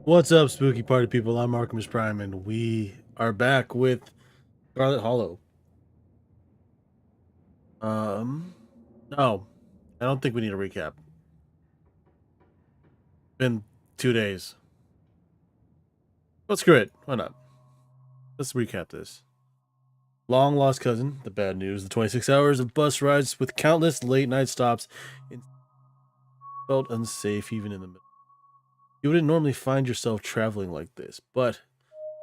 What's up, spooky party people? I'm Archimus Prime, and we are back with Scarlet Hollow. No, I don't think we need a recap. Been 2 days. But screw it. Why not? Let's recap this. Long lost cousin, the bad news, the 26 hours of bus rides with countless late night stops, felt unsafe even in the middle. You wouldn't normally find yourself traveling like this, but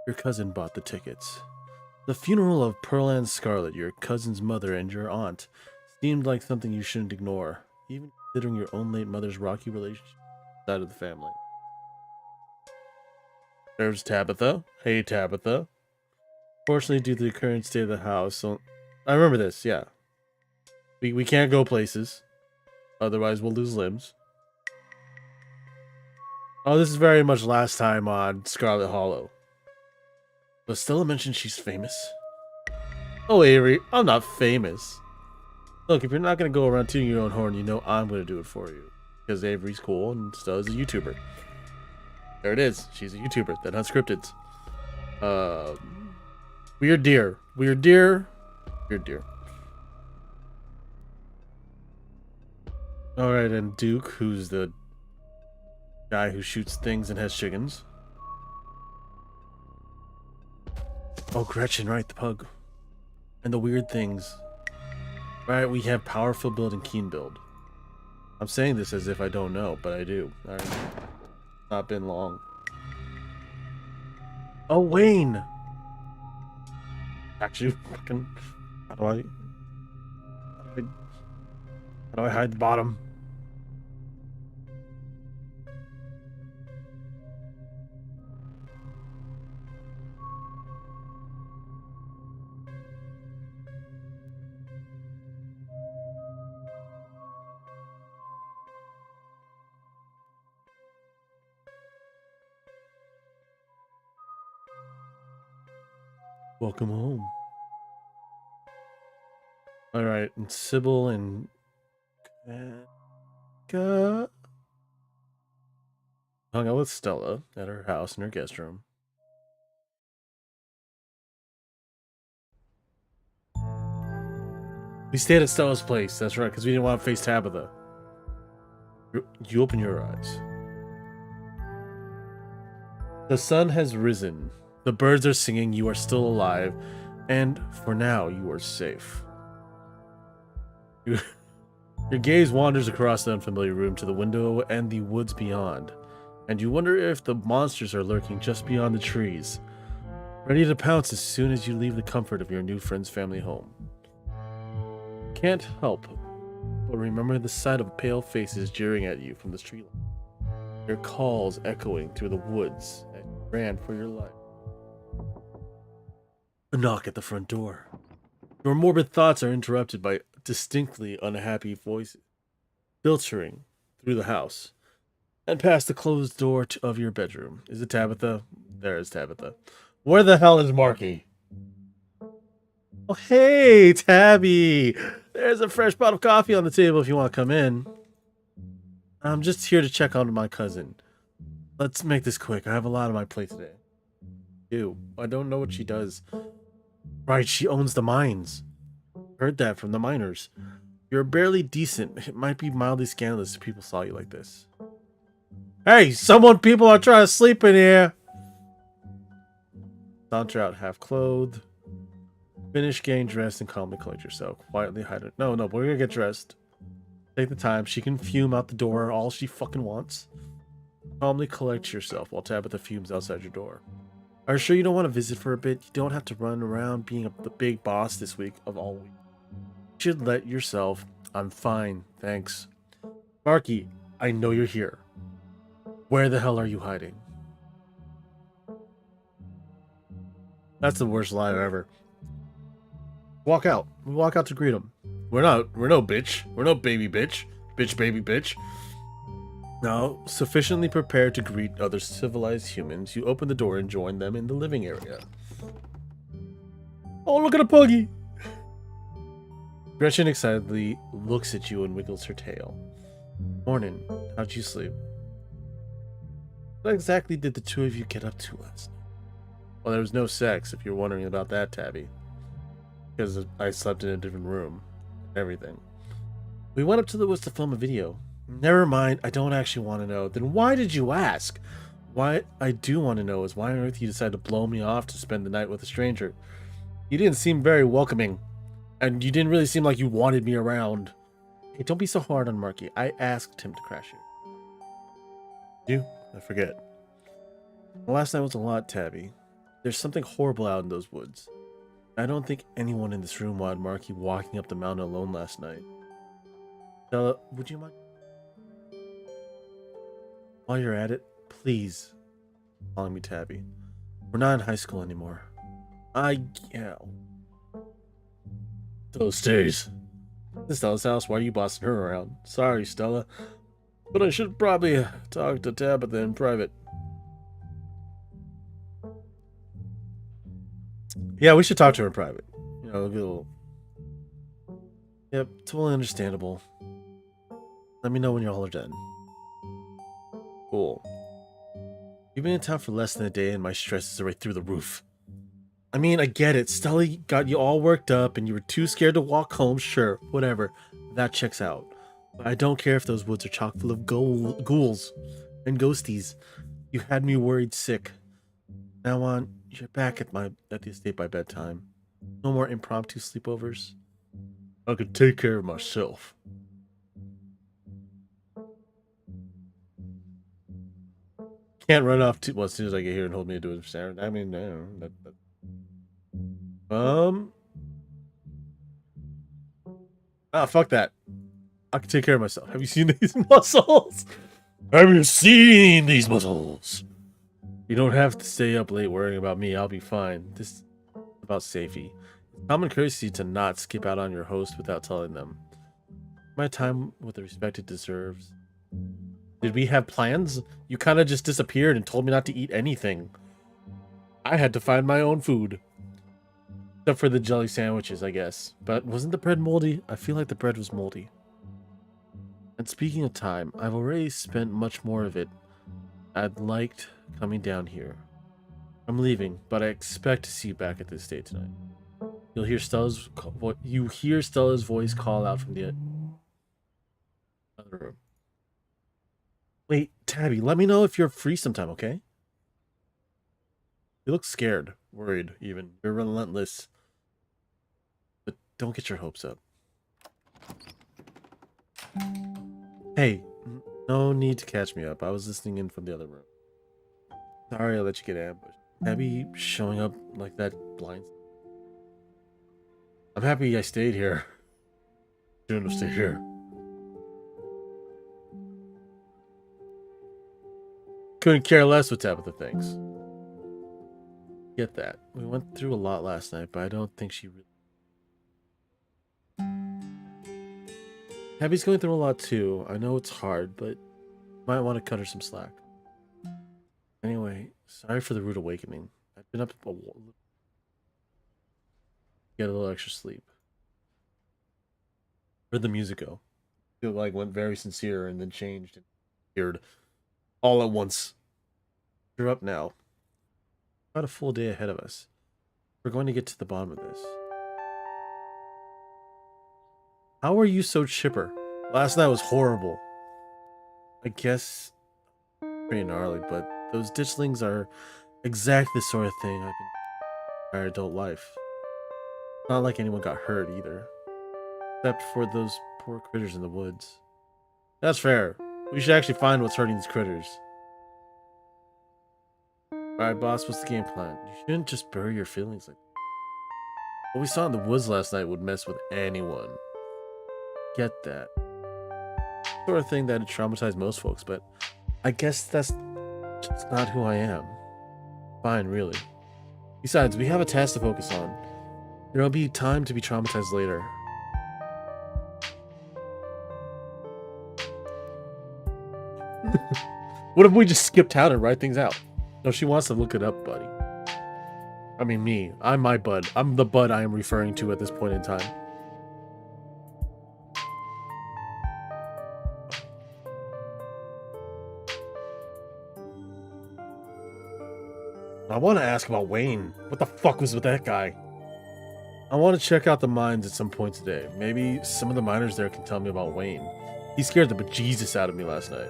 your cousin bought the tickets. The funeral of Pearl and Scarlet, your cousin's mother and your aunt, seemed like something you shouldn't ignore, even considering your own late mother's rocky relationship side of the family. There's Tabitha. Hey, Tabitha. Fortunately, due to the current state of the house, so I remember this, yeah. We can't go places, otherwise we'll lose limbs. Oh, this is very much last time on Scarlet Hollow. But Stella mentioned she's famous. Oh, Avery, I'm not famous. Look, if you're not going to go around tooting your own horn, you know I'm going to do it for you. Because Avery's cool and Stella's a YouTuber. There it is. She's a YouTuber. That unscripted. Weird deer. Weird deer. Weird deer. Alright, and Duke, who's the guy who shoots things and has chickens. Oh, Gretchen, right, the pug. And the weird things. Right, we have powerful build and keen build. I'm saying this as if I don't know, but I do. Alright. Not been long. Oh, Wayne! Actually, fucking... How do I hide the bottom? Welcome home. Alright, and Sybil and... hung out with Stella at her house in her guest room. We stayed at Stella's place, that's right, because we didn't want to face Tabitha. You open your eyes. The sun has risen. The birds are singing, you are still alive, and for now, you are safe. Your gaze wanders across the unfamiliar room to the window and the woods beyond, and you wonder if the monsters are lurking just beyond the trees, ready to pounce as soon as you leave the comfort of your new friend's family home. Can't help but remember the sight of pale faces jeering at you from the street, your calls echoing through the woods as you ran for your life. A knock at the front door. Your morbid thoughts are interrupted by distinctly unhappy voices filtering through the house and past the closed door of your bedroom. Is it Tabitha? There is Tabitha. Where the hell is Marky? Oh, hey, Tabby. There's a fresh pot of coffee on the table if you want to come in. I'm just here to check on my cousin. Let's make this quick. I have a lot on my plate today. Ew, I don't know what she does. Right, she owns the mines. Heard that from the miners. You're barely decent. It might be mildly scandalous if people saw you like this. Hey, people are trying to sleep in here. Saunter out half clothed. Finish getting dressed and calmly collect yourself. Quietly hide it. No, we're gonna get dressed. Take the time. She can fume out the door all she fucking wants. Calmly collect yourself while Tabitha fumes outside your door. Are you sure you don't want to visit for a bit? You don't have to run around being the big boss this week of all week. You should let yourself. I'm fine, thanks. Marky, I know you're here. Where the hell are you hiding? That's the worst lie ever. Walk out. We walk out to greet him. We're no bitch. We're no baby bitch. Bitch, baby, bitch. Now, sufficiently prepared to greet other civilized humans, you open the door and join them in the living area. Oh, look at a puggy! Gretchen excitedly looks at you and wiggles her tail. Morning. How'd you sleep? What exactly did the two of you get up to last night? Well, there was no sex, if you're wondering about that, Tabby. Because I slept in a different room. Everything. We went up to the woods to film a video. Never mind, I don't actually want to know. Then why did you ask? What I do want to know is why on earth you decided to blow me off to spend the night with a stranger. You didn't seem very welcoming. And you didn't really seem like you wanted me around. Hey, don't be so hard on Marky. I asked him to crash here. You? I forget. Last night was a lot, Tabby. There's something horrible out in those woods. I don't think anyone in this room wanted Marky walking up the mountain alone last night. Stella, would you mind? While you're at it, please call me Tabby. We're not in high school anymore. Yeah. Those days. This is Stella's house. Why are you bossing her around? Sorry, Stella. But I should probably talk to Tabitha in private. Yeah, we should talk to her in private. You know, a little... Yep, totally understandable. Let me know when you all are done. Cool. You've been in town for less than a day and my stress is right through the roof. I mean, I get it. Stella got you all worked up and you were too scared to walk home. Sure, whatever. That checks out. But I don't care if those woods are chock full of ghouls and ghosties. You had me worried sick. Now on, you're back at the estate by bedtime. No more impromptu sleepovers. I could take care of myself. Can't run off too well as soon as I get here and hold me to a Sarah. I mean, no. Fuck that. I can take care of myself. Have you seen these muscles? Have you seen these muscles? You don't have to stay up late worrying about me. I'll be fine. This is about safety. It's common courtesy to not skip out on your host without telling them. My time with the respect it deserves. Did we have plans? You kind of just disappeared and told me not to eat anything. I had to find my own food. Except for the jelly sandwiches, I guess. But wasn't the bread moldy? I feel like the bread was moldy. And speaking of time, I've already spent much more of it. I'd liked coming down here. I'm leaving, but I expect to see you back at the estate tonight. You'll hear Stella's voice call out from the other room. Wait, Tabby, let me know if you're free sometime, okay? You look scared, worried even. You're relentless. But don't get your hopes up. Hey, no need to catch me up. I was listening in from the other room. Sorry I let you get ambushed. Tabby showing up like that blinds. I'm happy I stayed here. Shouldn't have stayed here. Couldn't care less what Tabitha thinks. Get that. We went through a lot last night, but I don't think she really... Abby's going through a lot too. I know it's hard, but might want to cut her some slack. Anyway, sorry for the rude awakening. I've been up a get a little extra sleep. Where'd the music go? It went very sincere and then changed and appeared all at once. You're up now. About a full day ahead of us. We're going to get to the bottom of this. How are you so chipper? Last night was horrible. I guess pretty gnarly, but those ditchlings are exactly the sort of thing I've been in my adult life. Not like anyone got hurt either. Except for those poor critters in the woods. That's fair. We should actually find what's hurting these critters. Alright, boss, what's the game plan? You shouldn't just bury your feelings like that. What we saw in the woods last night would mess with anyone. Get that. Sort of thing that would traumatize most folks, but I guess that's just not who I am. Fine, really. Besides, we have a task to focus on. There'll be time to be traumatized later. What if we just skipped out and write things out? No, she wants to look it up, buddy. I mean, me. I'm my bud. I'm the bud I am referring to at this point in time. I want to ask about Wayne. What the fuck was with that guy? I want to check out the mines at some point today. Maybe some of the miners there can tell me about Wayne. He scared the bejesus out of me last night.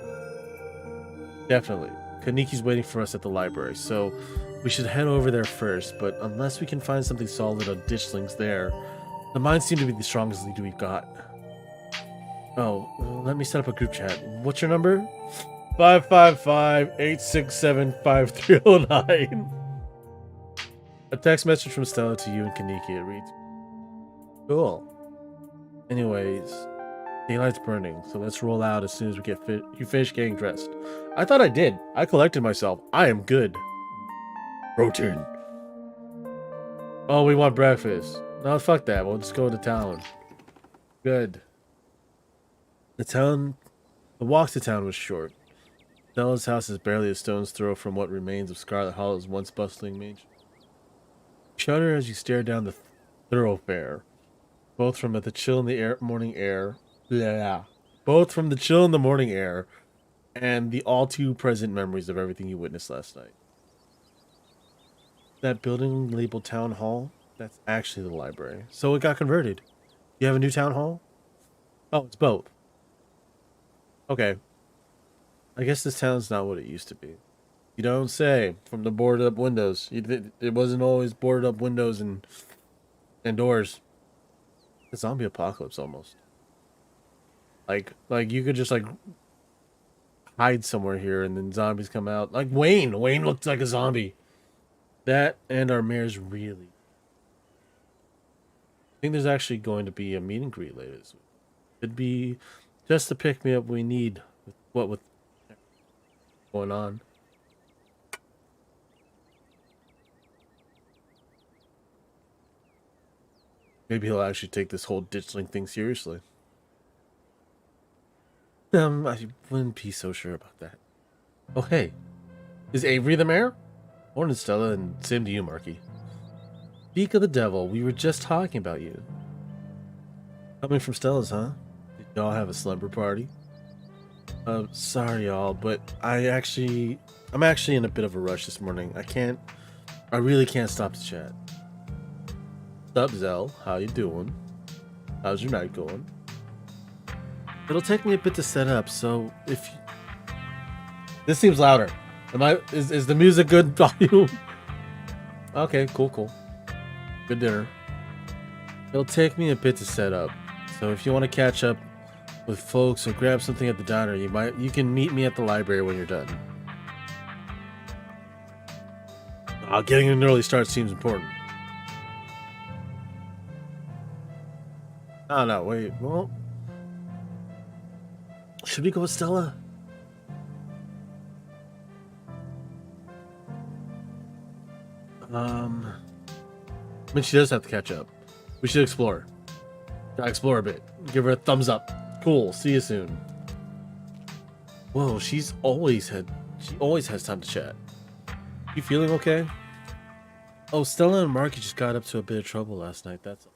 Definitely. Kaniki's waiting for us at the library, so we should head over there first, but unless we can find something solid on ditchlings there, the mines seem to be the strongest lead we've got. Oh, let me set up a group chat. What's your number? 555-867-5309. A text message from Stella to you and Kaniki. It reads, cool. Anyways, daylight's burning, so let's roll out as soon as we get you finish getting dressed. I thought I did. I collected myself. I am good. Protein. Oh, we want breakfast. No, fuck that. We'll just go to town. Good. The walk to town was short. Stella's house is barely a stone's throw from what remains of Scarlet Hollow's once bustling main street. Shudder as you stare down the thoroughfare, both from the chill in the morning air. Both from the chill in the morning air and the all too present memories of everything you witnessed last night. That building labeled Town Hall, that's actually the library. So it got converted. You have a new town hall? Oh, it's both. Okay. I guess this town's not what it used to be. You don't say. From the boarded up windows. It wasn't always boarded up windows and doors. A zombie apocalypse almost. Like you could just like hide somewhere here and then zombies come out. Like Wayne. Wayne looked like a zombie. That and our mayor's really. I think there's actually going to be a meet and greet later this week. It'd be just the pick me up we need with going on. Maybe he'll actually take this whole ditchling thing seriously. I wouldn't be so sure about that. Oh, hey. Is Avery the mayor? Morning, Stella, and same to you, Marky. Speak of the devil, we were just talking about you. Coming from Stella's, huh? Did y'all have a slumber party? Sorry, y'all, but I'm actually in a bit of a rush this morning. I really can't stop to chat. What's up, Zell? How you doing? How's your night going? It'll take me a bit to set up, so if this seems louder. Is the music good volume? Okay, cool. Good dinner. It'll take me a bit to set up, so if you want to catch up with folks or grab something at the diner, you can meet me at the library when you're done. Getting an early start seems important. Oh no, wait, well, should we go with Stella? I mean, she does have to catch up. We should explore. Explore a bit. Give her a thumbs up. Cool. See you soon. Whoa, she always has time to chat. You feeling okay? Oh, Stella and Marky just got up to a bit of trouble last night. That's all.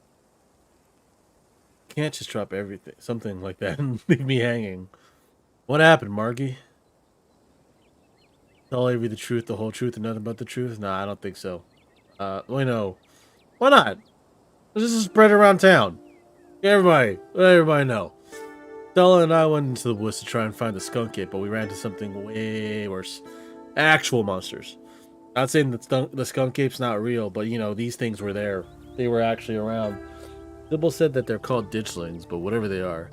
Can't just drop everything, something like that, and leave me hanging. What happened, Marky? Tell Avery the truth, the whole truth, and nothing but the truth? Nah, I don't think so. Wait, no. Why not? This is spread around town. Let everybody know. Stella and I went into the woods to try and find the skunk ape, but we ran into something way worse. Actual monsters. Not saying that the skunk ape's not real, but you know, these things were there. They were actually around. Sybil said that they're called ditchlings, but whatever they are,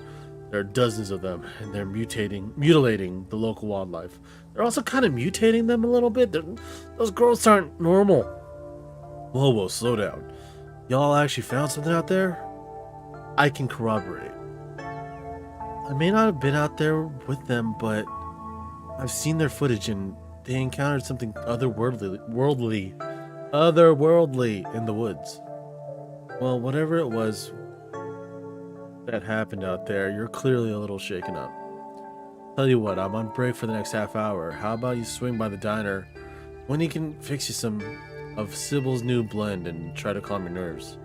there are dozens of them, and they're mutilating the local wildlife. They're also kind of mutating them a little bit. Those growths aren't normal. Whoa, slow down. Y'all actually found something out there? I can corroborate. I may not have been out there with them, but I've seen their footage and they encountered something otherworldly in the woods. Well, whatever it was that happened out there, you're clearly a little shaken up. Tell you what, I'm on break for the next half hour. How about you swing by the diner when he can fix you some of Sybil's new blend and try to calm your nerves.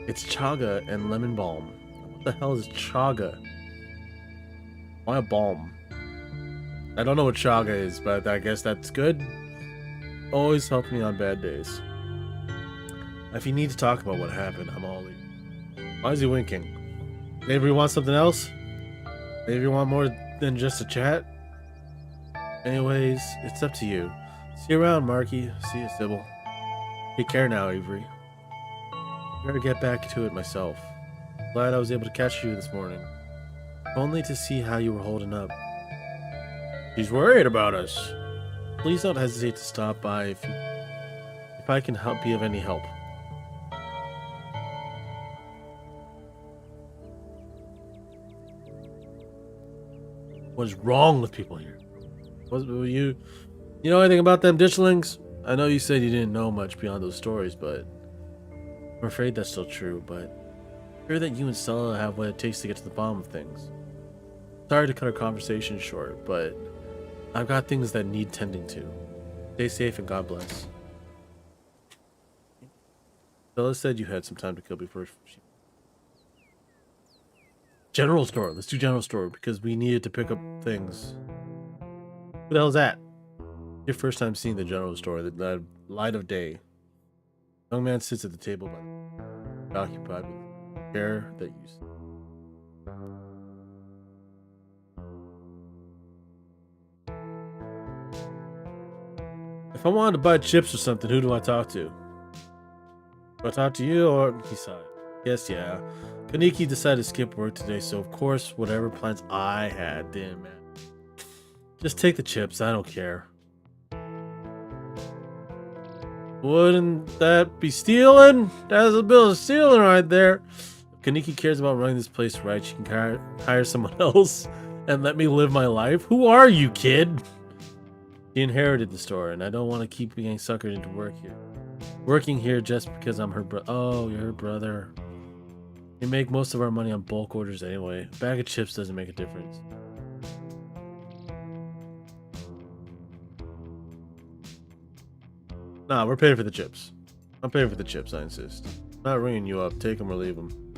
It's chaga and lemon balm. What the hell is chaga? Why a balm? I don't know what chaga is, but I guess that's good. Always helps me on bad days. If you need to talk about what happened, I'm all in. Why is he winking? Maybe you want something else? Maybe you want more than just a chat? Anyways, it's up to you. See you around, Marky. See you, Sybil. Take care now, Avery. Better get back to it myself. Glad I was able to catch you this morning. Only to see how you were holding up. He's worried about us. Please don't hesitate to stop by if I can be of any help. What's wrong with people here? You know anything about them ditchlings? I know you said you didn't know much beyond those stories, but I'm afraid that's still true, but I hear that you and Stella have what it takes to get to the bottom of things. Sorry to cut our conversation short, but I've got things that need tending to. Stay safe and God bless. Stella said you had some time to kill before she... General store. Let's do general store because we needed to pick up things. Who the hell is that? Your first time seeing the general store, the light of day. Young man sits at the table, but occupied with the chair that you see. If I wanted to buy chips or something, who do I talk to? Do I talk to you or he sighed? Yes, yeah. Kaneki decided to skip work today, so of course, whatever plans I had didn't matter. Just take the chips, I don't care. Wouldn't that be stealing? That's a bill of stealing right there. If Kaneki cares about running this place right, she can hire someone else and let me live my life. Who are you, kid? She inherited the store, and I don't want to keep being suckered into working here just because I'm her brother. Oh, you're her brother. We make most of our money on bulk orders anyway. A bag of chips doesn't make a difference. Nah, we're paying for the chips. I'm paying for the chips, I insist. I'm not ringing you up. Take them or leave them.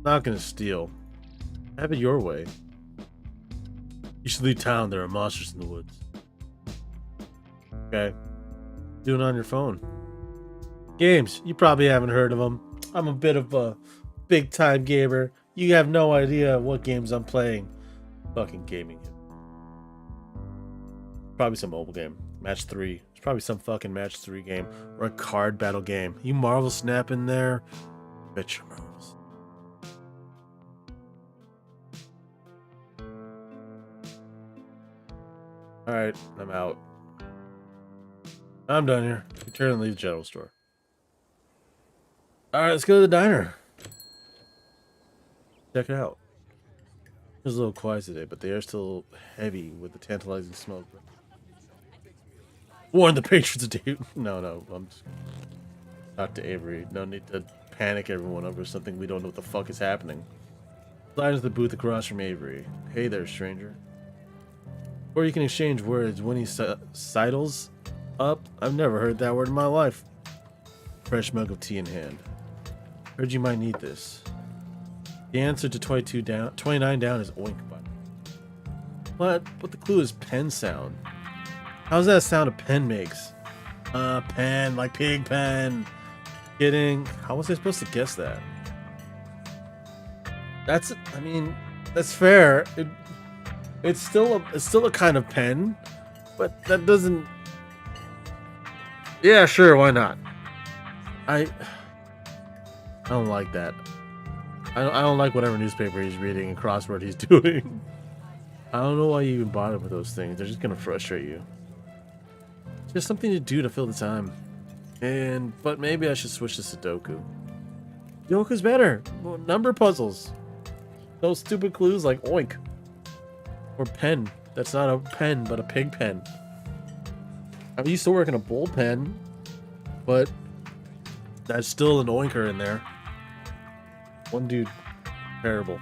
Not gonna steal. Have it your way. You should leave town. There are monsters in the woods. Okay. Do it on your phone. Games. You probably haven't heard of them. I'm a bit of a big time gamer. You have no idea what games I'm playing. Fucking gaming. Probably some mobile game. Match 3. It's probably some fucking Match 3 game. Or a card battle game. You Marvel Snap in there? Bet your Marvels. Alright, I'm out. I'm done here. Return and leave the general store. Alright, let's go to the diner. Check it out. It's a little quiet today, but the air's still heavy with the tantalizing smoke. Warn the patrons of Dave. No, I'm just... Talk to Avery. No need to panic everyone over something we don't know what the fuck is happening. Slide into the booth across from Avery. Hey there, stranger. Or you can exchange words when he sidles up. I've never heard that word in my life. Fresh mug of tea in hand. Heard you might need this. The answer to 29 down is oink button. What? But the clue is pen sound. How's that sound a pen makes? Pen, like pig pen. Kidding. How was I supposed to guess that? I mean, that's fair. It's still a kind of pen, but that doesn't... Yeah, sure, why not? I don't like that. I don't like whatever newspaper he's reading and crossword he's doing. I don't know why you even bother with those things. They're just gonna frustrate you. Just something to do to fill the time. But maybe I should switch to Sudoku. Sudoku's better. Well, number puzzles. Those stupid clues like oink. Or pen. That's not a pen, but a pig pen. I used to work in a bullpen, but that's still an oinker in there. One dude, terrible.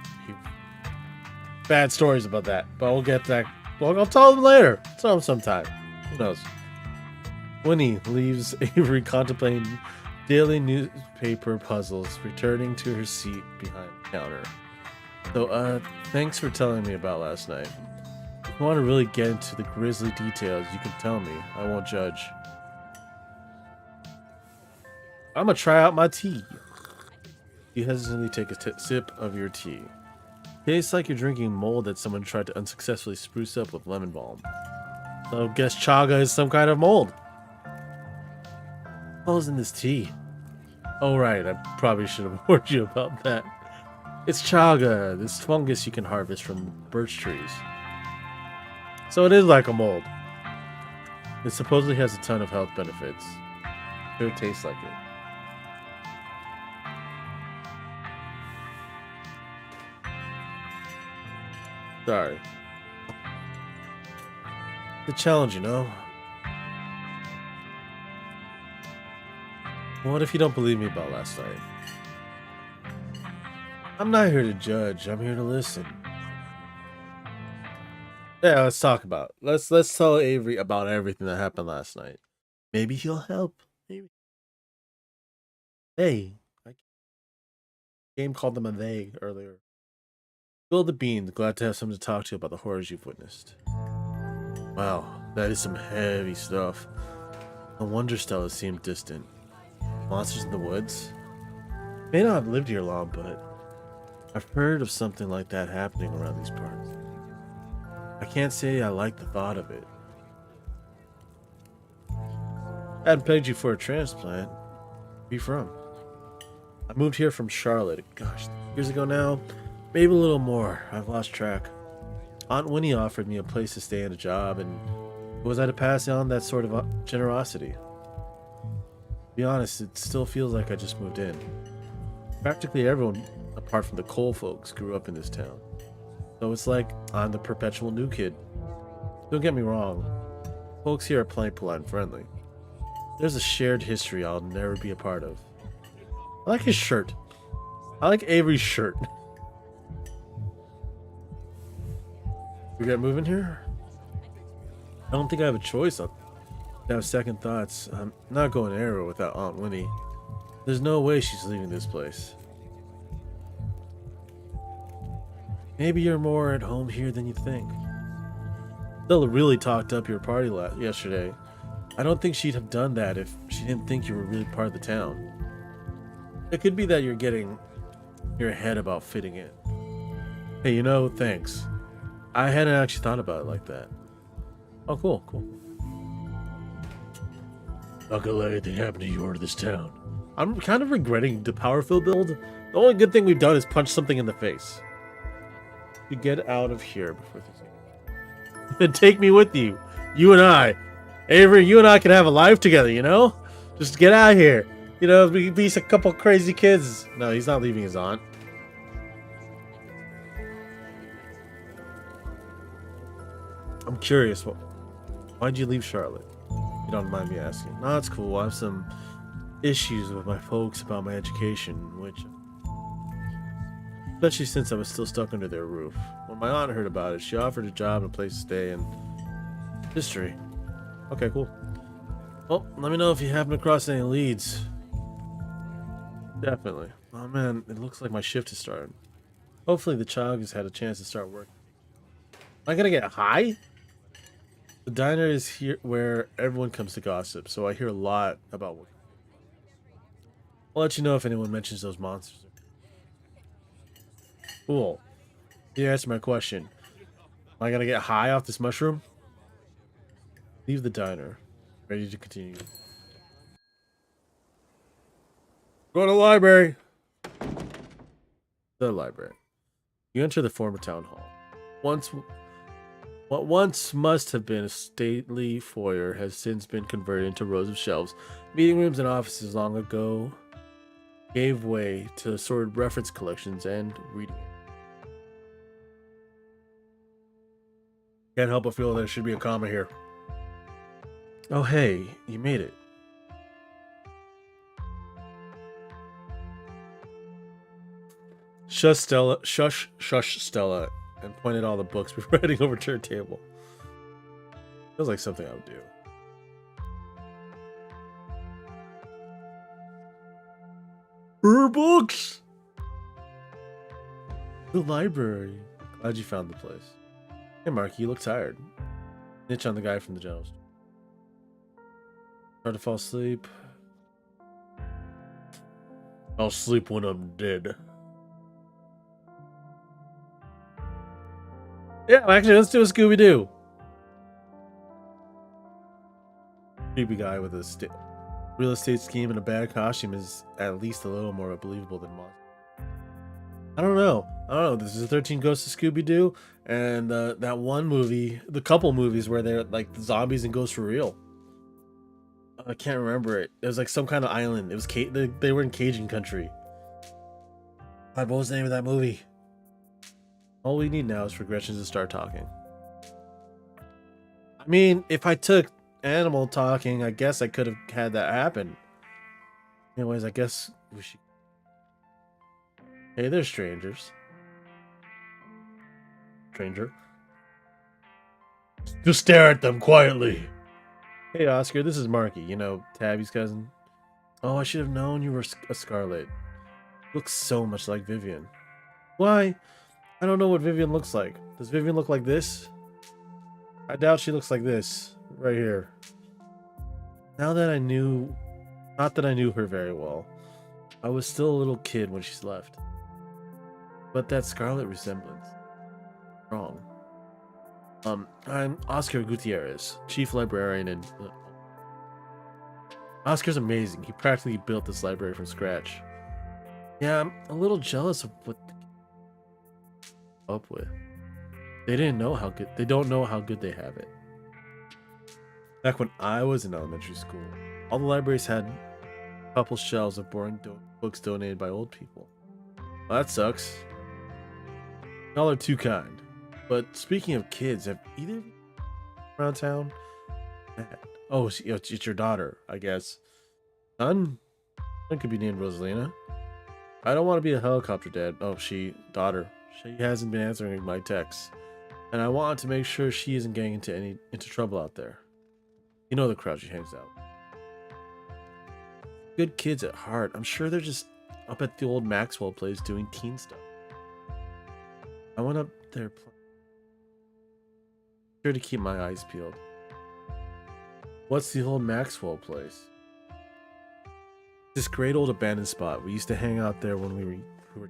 Bad stories about that, but we'll get that. Well, I'll tell him later. Tell him sometime. Who knows? Winnie leaves Avery contemplating daily newspaper puzzles, returning to her seat behind the counter. So, thanks for telling me about last night. If you want to really get into the grisly details, you can tell me. I won't judge. I'm gonna try out my tea. You hesitantly take a sip of your tea. Tastes like you're drinking mold that someone tried to unsuccessfully spruce up with lemon balm. So I guess chaga is some kind of mold. What's in this tea? Oh right, I probably should have warned you about that. It's chaga, this fungus you can harvest from birch trees. So it is like a mold. It supposedly has a ton of health benefits. It tastes like it. Sorry. The challenge, you know? What if you don't believe me about last night? I'm not here to judge, I'm here to listen. Yeah, let's talk about it. Let's tell Avery about everything that happened last night. Maybe he'll help. Maybe. Hey, game called them a they earlier. Spill the beans. Glad to have someone to talk to about the horrors you've witnessed. Wow, that is some heavy stuff. No wonder Stella seemed distant. Monsters in the woods? May not have lived here long, but I've heard of something like that happening around these parts. I can't say I like the thought of it. I hadn't pegged you for a transplant. Where are you from? I moved here from Charlotte. Gosh, years ago now. Maybe a little more. I've lost track. Aunt Winnie offered me a place to stay and a job, and was I to pass on that sort of generosity? To be honest, it still feels like I just moved in. Practically everyone, apart from the Cole folks, grew up in this town. So it's like I'm the perpetual new kid. Don't get me wrong. Folks here are plenty polite and friendly. There's a shared history I'll never be a part of. I like his shirt. I like Avery's shirt. We got moving here? I don't think I have a choice. I have second thoughts. I'm not going anywhere without Aunt Winnie. There's no way she's leaving this place. Maybe you're more at home here than you think. Stella really talked up your party yesterday. I don't think she'd have done that if she didn't think you were really part of the town. It could be that you're getting your head about fitting in. Hey, you know, thanks. I hadn't actually thought about it like that. Oh, cool, cool. Not gonna let anything happen to you or to this town. I'm kind of regretting the power fill build. The only good thing we've done is punch something in the face. You get out of here before this. Then take me with you. You and I. Avery, you and I can have a life together, you know? Just get out of here. You know, we could be a couple crazy kids. No, he's not leaving his aunt. I'm curious, why'd you leave Charlotte? You don't mind me asking. No, it's cool. I have some issues with my folks about my education, which... especially since I was still stuck under their roof. When my aunt heard about it, she offered a job and a place to stay and... history. Okay, cool. Well, let me know if you happen across any leads. Definitely. Oh man, it looks like my shift is starting. Hopefully the child has had a chance to start working. Am I gonna get high? The diner is here where everyone comes to gossip, so I hear a lot about what. I'll let you know if anyone mentions those monsters. Cool. You answered my question. Am I gonna get high off this mushroom? Leave the diner. Ready to continue. Go to the library. The library. You enter the former town hall. What once must have been a stately foyer has since been converted into rows of shelves. Meeting rooms and offices long ago gave way to assorted reference collections and reading. Can't help but feel there should be a comma here. Oh hey, you made it. Shush Stella, and pointed all the books before heading over to her table. Feels like something I would do. Her books! The library. Glad you found the place. Hey Mark, you look tired. Snitch on the guy from the general store. Hard to fall asleep. I'll sleep when I'm dead. Yeah, actually, let's do a Scooby-Doo. Creepy guy with a real estate scheme and a bad costume is at least a little more believable than Monster. I don't know. This is 13 Ghosts of Scooby-Doo, and that one movie, the couple movies where they're like the zombies and ghosts were real. I can't remember it. It was like some kind of island. It was they were in Cajun country. God, what was the name of that movie? All we need now is for Gretchen to start talking. I mean, if I took animal talking, I guess I could have had that happen. Anyways, I guess we should... Hey, they're strangers. Stranger. Just stare at them quietly. Hey, Oscar, this is Marky. You know, Tabby's cousin. Oh, I should have known you were a Scarlet. Looks so much like Vivian. Why? I don't know what Vivian looks like. Does Vivian look like this? I doubt she looks like this. Right here. Now that I knew... Not that I knew her very well. I was still a little kid when she's left. But that Scarlet resemblance... Wrong. I'm Oscar Gutierrez, Chief Librarian and... Oscar's amazing. He practically built this library from scratch. Yeah, I'm a little jealous of what... up with. They don't know how good they have it. Back when I was in elementary school, all the libraries had a couple shelves of boring books donated by old people. Well, that sucks. Y'all are too kind. But speaking of kids, have either of you around town? Oh, it's your daughter, I guess. Son could be named Rosalina. I don't want to be a helicopter dad. Oh, daughter. She hasn't been answering my texts, and I want to make sure she isn't getting into trouble out there. You know the crowd she hangs out. Good kids at heart. I'm sure they're just up at the old Maxwell place doing teen stuff. I went up there. Sure to keep my eyes peeled. What's the old Maxwell place? This great old abandoned spot. We used to hang out there when we were...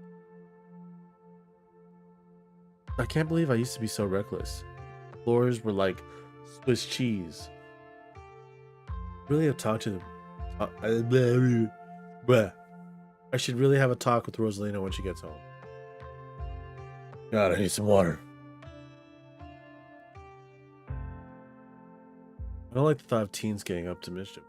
I can't believe I used to be so reckless. Floors were like Swiss cheese. Really have talked to them. I should really have a talk with Rosalina when she gets home. God, I need some water. I don't like the thought of teens getting up to mischief.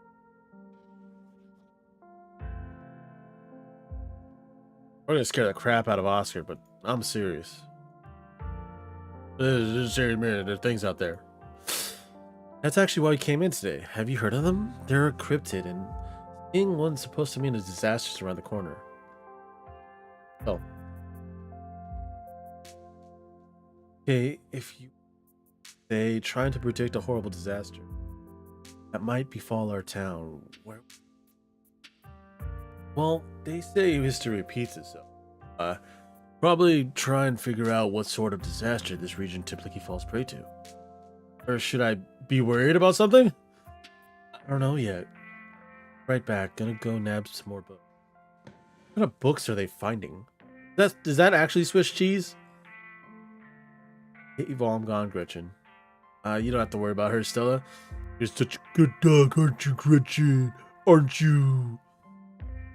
We're gonna scare the crap out of Oscar, but I'm serious. There's a serious man. There's things out there. That's actually why we came in today. Have you heard of them? They're a cryptid, and seeing one's supposed to mean a disaster's around the corner. Oh. Okay, if you say trying to predict a horrible disaster that might befall our town, where? Well, they say history repeats itself. Probably try and figure out what sort of disaster this region typically falls prey to. Or should I be worried about something? I don't know yet. Right back. Gonna go nab some more books. What kind of books are they finding? Is that actually Swiss cheese? Hey, Evil, I'm gone, Gretchen. You don't have to worry about her, Stella. You're such a good dog, aren't you, Gretchen? Aren't you?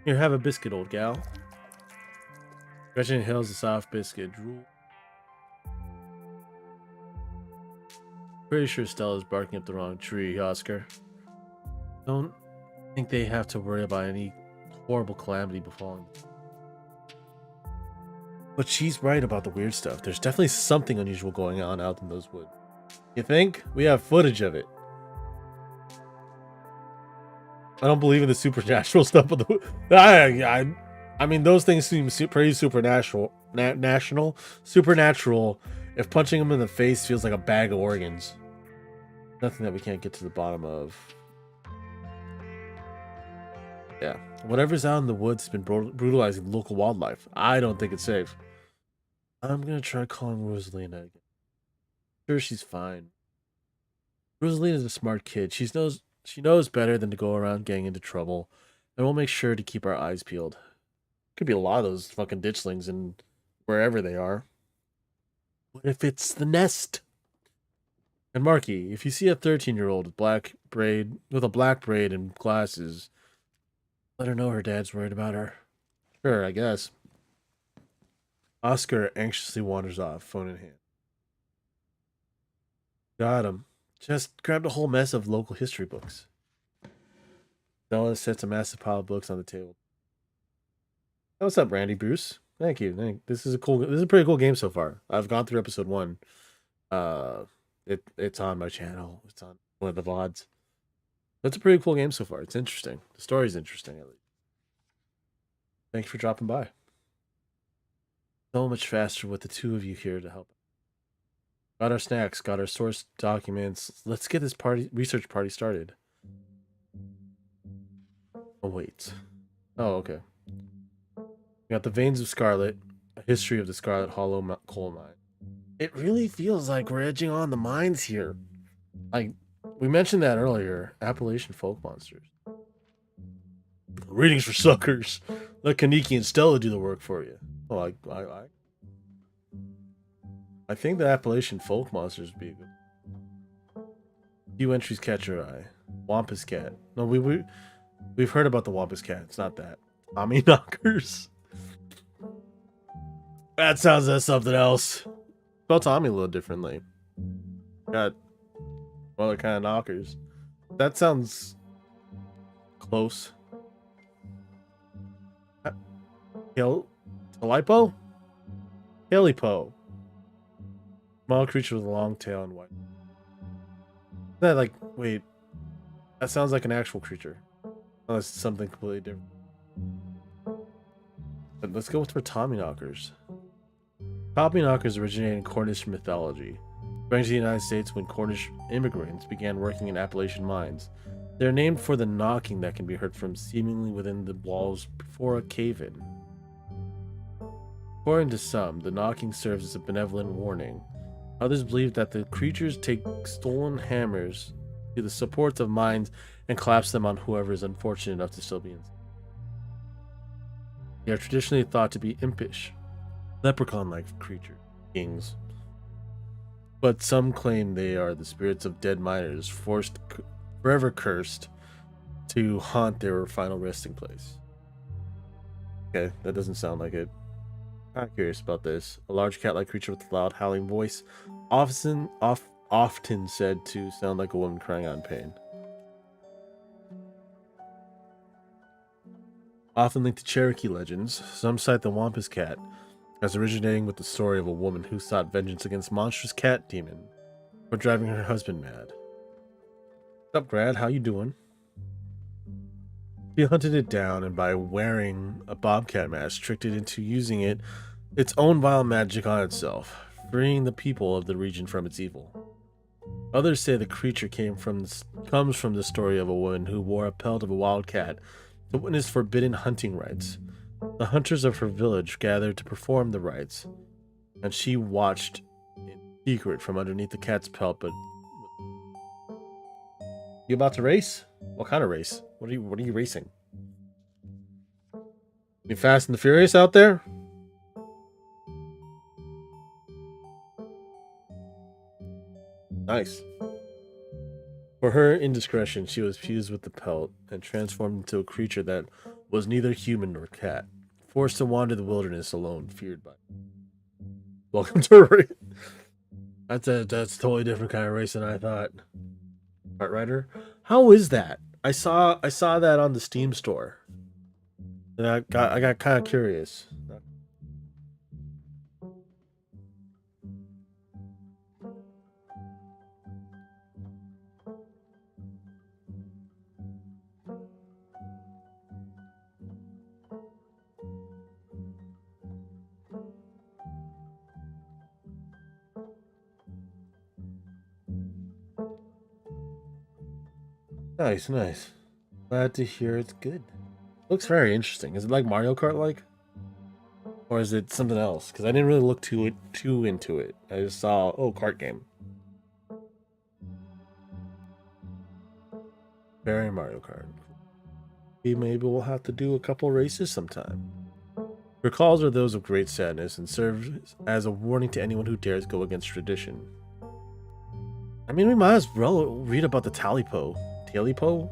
Here, have a biscuit, old gal. Gretchen inhales the soft biscuit. Drool. Pretty sure Stella's barking up the wrong tree, Oscar. Don't think they have to worry about any horrible calamity befalling. But she's right about the weird stuff. There's definitely something unusual going on out in those woods. You think? We have footage of it. I don't believe in the supernatural stuff, but I mean, those things seem pretty supernatural. Supernatural. If punching them in the face feels like a bag of organs. Nothing that we can't get to the bottom of. Yeah. Whatever's out in the woods has been brutalizing local wildlife. I don't think it's safe. I'm gonna try calling Rosalina again. Sure, she's fine. Rosalina's a smart kid. She knows better than to go around getting into trouble. And we'll make sure to keep our eyes peeled. Could be a lot of those fucking ditchlings and wherever they are. What if it's the nest? And Marky, if you see a 13-year-old with a black braid and glasses, let her know her dad's worried about her. Sure, I guess. Oscar anxiously wanders off, phone in hand. Got him. Just grabbed a whole mess of local history books. Stella sets a massive pile of books on the table. Hey, what's up, Randy Bruce? Thank you. This is a pretty cool game so far. I've gone through episode 1. It's on my channel. It's on one of the VODs. That's a pretty cool game so far. It's interesting. The story's interesting, at least. Thank you for dropping by. So much faster with the two of you here to help. Got our snacks, got our source documents. Let's get this research party started. Oh, wait. Oh, okay. We got the Veins of Scarlet, a history of the Scarlet Hollow coal mine. It really feels like we're edging on the mines here. Like, we mentioned that earlier. Appalachian folk monsters. Readings for suckers. Let Kaneki and Stella do the work for you. Oh, I think the Appalachian folk monsters would be good. Few entries catch your eye. Wampus cat. No, we've heard about the Wampus cat. It's not that. Tommy knockers. That sounds like something else. Spell Tommy a little differently. Got other kind of knockers. That sounds close. Talipo? Helipo. Small creature with a long tail and white. That like, wait. That sounds like an actual creature. Unless it's something completely different. But let's go with for Tommyknockers. Tommyknockers originated in Cornish mythology. Sprang to the United States when Cornish immigrants began working in Appalachian mines. They're named for the knocking that can be heard from seemingly within the walls before a cave-in. According to some, the knocking serves as a benevolent warning. Others believe that the creatures take stolen hammers to the supports of mines and collapse them on whoever is unfortunate enough to still be inside. They are traditionally thought to be impish, leprechaun-like creatures, beings. But some claim they are the spirits of dead miners, forever cursed to haunt their final resting place. Okay, that doesn't sound like it. I'm curious about this. A large cat-like creature with a loud howling voice, often said to sound like a woman crying out in pain. Often linked to Cherokee legends, some cite the Wampus cat as originating with the story of a woman who sought vengeance against monstrous cat demon for driving her husband mad. What's up, Grad? How you doing? She hunted it down, and by wearing a bobcat mask, tricked it into using its own vile magic on itself, freeing the people of the region from its evil. Others say the creature comes from the story of a woman who wore a pelt of a wild cat to witness forbidden hunting rites. The hunters of her village gathered to perform the rites, and she watched in secret from underneath the cat's pelt. But you about to race? What kind of race? What are you racing? You Fast and the Furious out there? Nice. For her indiscretion, she was fused with the pelt and transformed into a creature that was neither human nor cat, forced to wander the wilderness alone, feared by. Welcome to race. That's a totally different kind of race than I thought. Art writer, how is that? I saw that on the Steam store, and I got kind of curious. Nice, nice. Glad to hear it's good. Looks very interesting. Is it like Mario Kart like? Or is it something else? Because I didn't really look too into it. I just saw, oh, kart game. Very Mario Kart. Maybe we'll have to do a couple races sometime. Your calls are those of great sadness and serve as a warning to anyone who dares go against tradition. I mean, we might as well read about the Talipo. Talipo?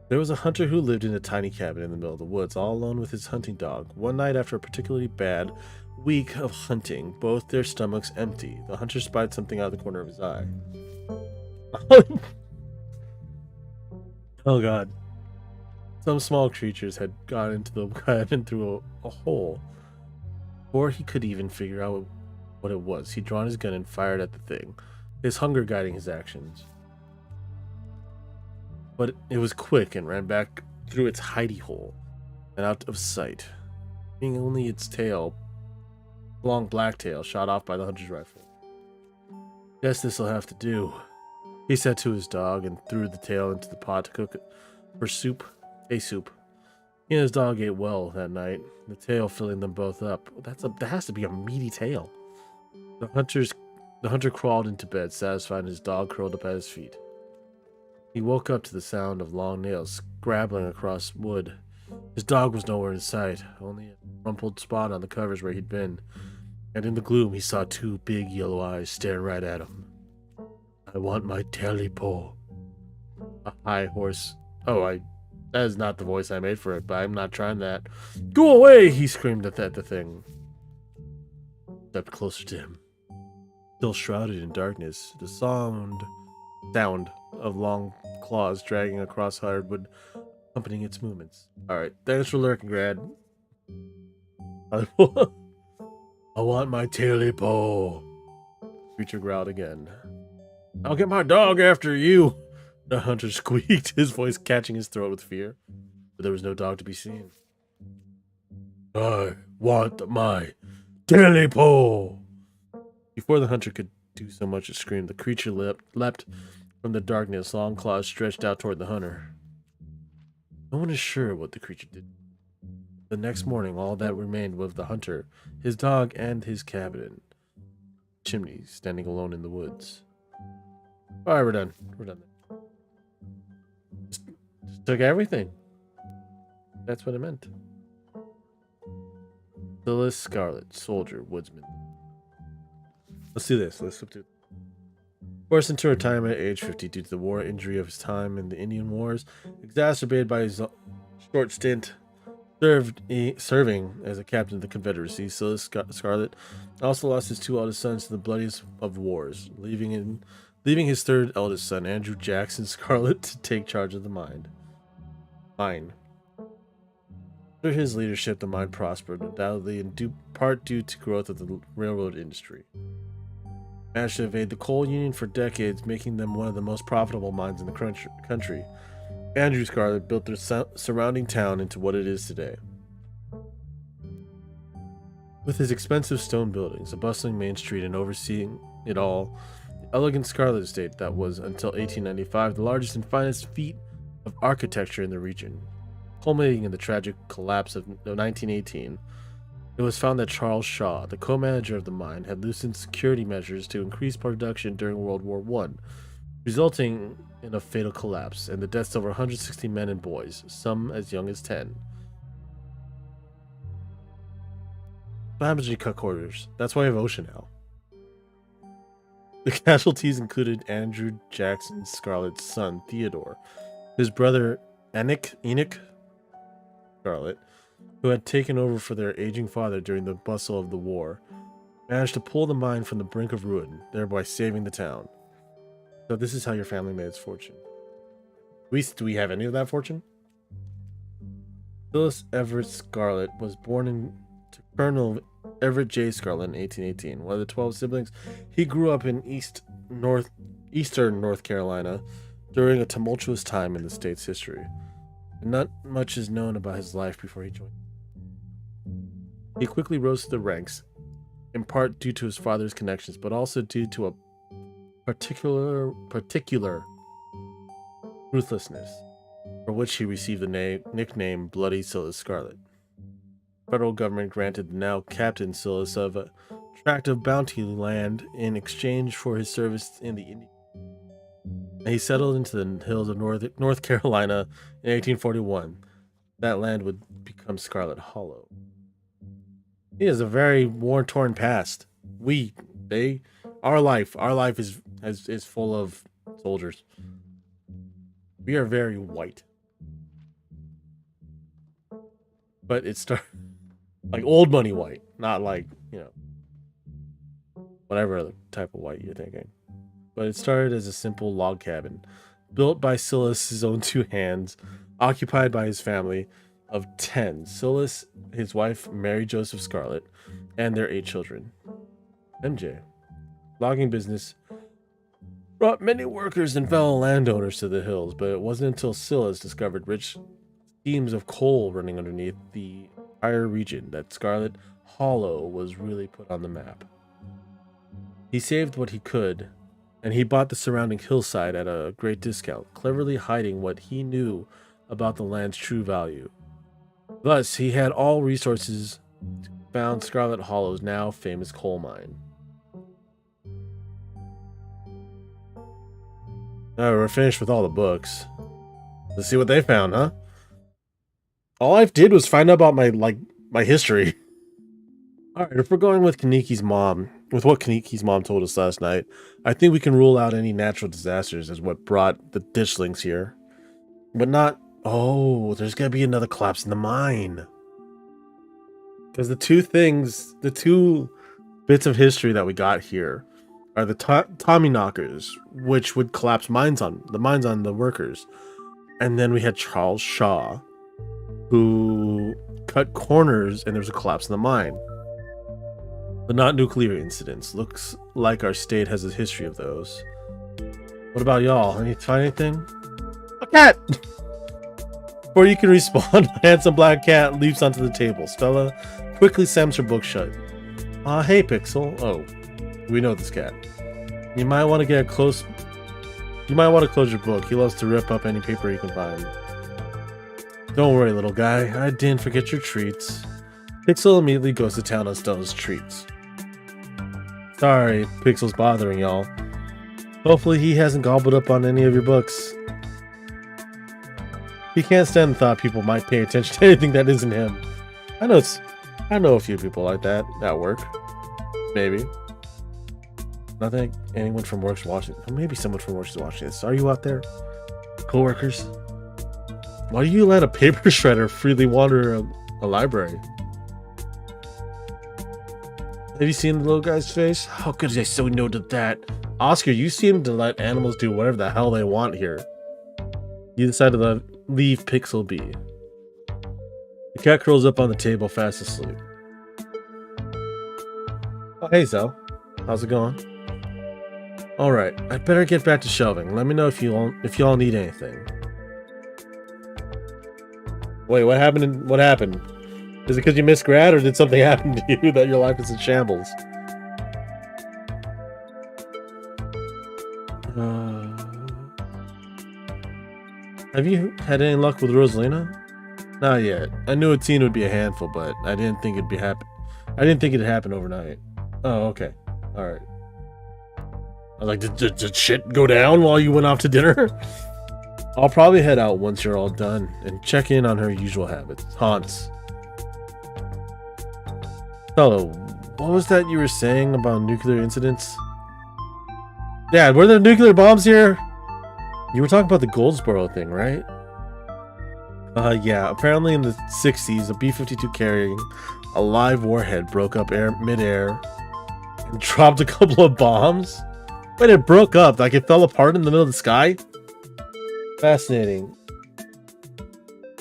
There was a hunter who lived in a tiny cabin in the middle of the woods, all alone with his hunting dog. One night, after a particularly bad week of hunting, both their stomachs empty. The hunter spied something out of the corner of his eye. Oh god. Some small creatures had got into the cabin through a hole. Before he could even figure out what it was, he'd drawn his gun and fired at the thing, his hunger guiding his actions. But it was quick and ran back through its hidey hole and out of sight, being only its tail, long black tail, shot off by the hunter's rifle. Guess this'll have to do, he said to his dog and threw the tail into the pot to cook for soup. Soup. He and his dog ate well that night, the tail filling them both up. That has to be a meaty tail. The hunter crawled into bed, satisfied, and his dog curled up at his feet. He woke up to the sound of long nails scrabbling across wood. His dog was nowhere in sight, only a rumpled spot on the covers where he'd been, and in the gloom he saw two big yellow eyes staring right at him. I want my Talipo. A high horse. That is not the voice I made for it, but I'm not trying that. Go away! He screamed at the thing. Stepped closer to him. Still shrouded in darkness, the sound of long claws dragging across hardwood, accompanying its movements. Alright, thanks for lurking, Grad. I want my Talipo. Creature growled again. I'll get my dog after you. The hunter squeaked, his voice catching his throat with fear, but there was no dog to be seen. I want my Talipo. Before the hunter could do so much as scream, the creature leapt from the darkness, long claws stretched out toward the hunter. No one is sure what the creature did. The next morning, all that remained was the hunter, his dog, and his cabin. Chimney standing alone in the woods. Alright, we're done. We're done. Just took everything. That's what it meant. Phyllis Scarlet, soldier, woodsman. Let's do this. Let's flip to. Forced into retirement at age 50 due to the war injury of his time in the Indian Wars, exacerbated by his short stint serving as a captain of the Confederacy, Phyllis Scarlet also lost his two eldest sons to the bloodiest of wars, leaving his third eldest son, Andrew Jackson Scarlet, to take charge of the mine. Under his leadership, the mine prospered, undoubtedly in part due to growth of the railroad industry. Managed to evade the coal union for decades, making them one of the most profitable mines in the country. Andrew Scarlet built their surrounding town into what it is today. With his expensive stone buildings, a bustling main street, and overseeing it all, the elegant Scarlet Estate that was, until 1895, the largest and finest feat of architecture in the region. Culminating in the tragic collapse of 1918, it was found that Charles Shaw, the co-manager of the mine, had loosened security measures to increase production during World War I, resulting in a fatal collapse and the deaths of over 160 men and boys, some as young as 10. What happens when you cut quarters? That's why I have OSHA now. The casualties included Andrew Jackson Scarlet's son, Theodore, his brother Enoch Scarlet, who had taken over for their aging father during the bustle of the war, managed to pull the mine from the brink of ruin, thereby saving the town. So this is how your family made its fortune. Do we have any of that fortune? Phyllis Everett Scarlet was born to Colonel Everett J. Scarlet in 1818. One of the 12 siblings, he grew up in eastern North Carolina during a tumultuous time in the state's history. And not much is known about his life before he joined. He quickly rose to the ranks, in part due to his father's connections, but also due to a particular ruthlessness, for which he received the nickname Bloody Silas Scarlet. The federal government granted the now Captain Silas of a tract of bounty land in exchange for his service in the Indian. And he settled into the hills of North Carolina in 1841. That land would become Scarlet Hollow. He has a very war-torn past. Our life is full of soldiers. We are very white. But it started like old money white, not like, whatever other type of white you're thinking. But it started as a simple log cabin, built by Silas's own two hands, occupied by his family of 10. Silas, his wife, Mary Joseph Scarlet, and their 8 children. MJ. Logging business brought many workers and fellow landowners to the hills, but it wasn't until Silas discovered rich seams of coal running underneath the entire region that Scarlet Hollow was really put on the map. He saved what he could, and he bought the surrounding hillside at a great discount, cleverly hiding what he knew about the land's true value. Thus, he had all resources to found Scarlet Hollow's now famous coal mine. Now we're finished with all the books. Let's see what they found, huh? All I did was find out about my history. Alright, if we're going with Kaniki's mom, with what Kaniki's mom told us last night, I think we can rule out any natural disasters as what brought the ditchlings here. But not... Oh, there's gonna be another collapse in the mine. Because the two bits of history that we got here are the Tommyknockers, which would collapse the mines on the workers. And then we had Charles Shaw, who cut corners and there was a collapse in the mine. But not nuclear incidents. Looks like our state has a history of those. What about y'all? Find anything? A cat! Before you can respond, a handsome black cat leaps onto the table. Stella quickly slams her book shut. Hey Pixel. Oh, we know this cat. You might want to close your book. He loves to rip up any paper he can find. Don't worry, little guy. I didn't forget your treats. Pixel immediately goes to town on Stella's treats. Sorry, Pixel's bothering y'all. Hopefully he hasn't gobbled up on any of your books. He can't stand the thought people might pay attention to anything that isn't him. I know a few people like that at work. Maybe. Not that anyone from work's watching. Or maybe someone from work's watching this. Are you out there? Co-workers? Why do you let a paper shredder freely wander a library? Have you seen the little guy's face? How could I say no to that? Oscar, you seem to let animals do whatever the hell they want here. You decided to leave Pixel be. The cat curls up on the table, fast asleep. Oh, hey, Zell. How's it going? Alright, I'd better get back to shelving. Let me know if y'all need anything. Wait, what happened? What happened? Is it because you missed grad, or did something happen to you that your life is in shambles? Have you had any luck with Rosalina? Not yet. I knew a teen would be a handful, but I didn't think it'd happen overnight. Oh, okay. Alright. I was like, did shit go down while you went off to dinner? I'll probably head out once you're all done and check in on her usual habits. Haunts. Hello, what was that you were saying about nuclear incidents? Dad, were there nuclear bombs here? You were talking about the Goldsboro thing, right? Yeah, apparently in the 60s, a B-52 carrying a live warhead broke up midair and dropped a couple of bombs. Wait, it broke up? Like it fell apart in the middle of the sky? Fascinating.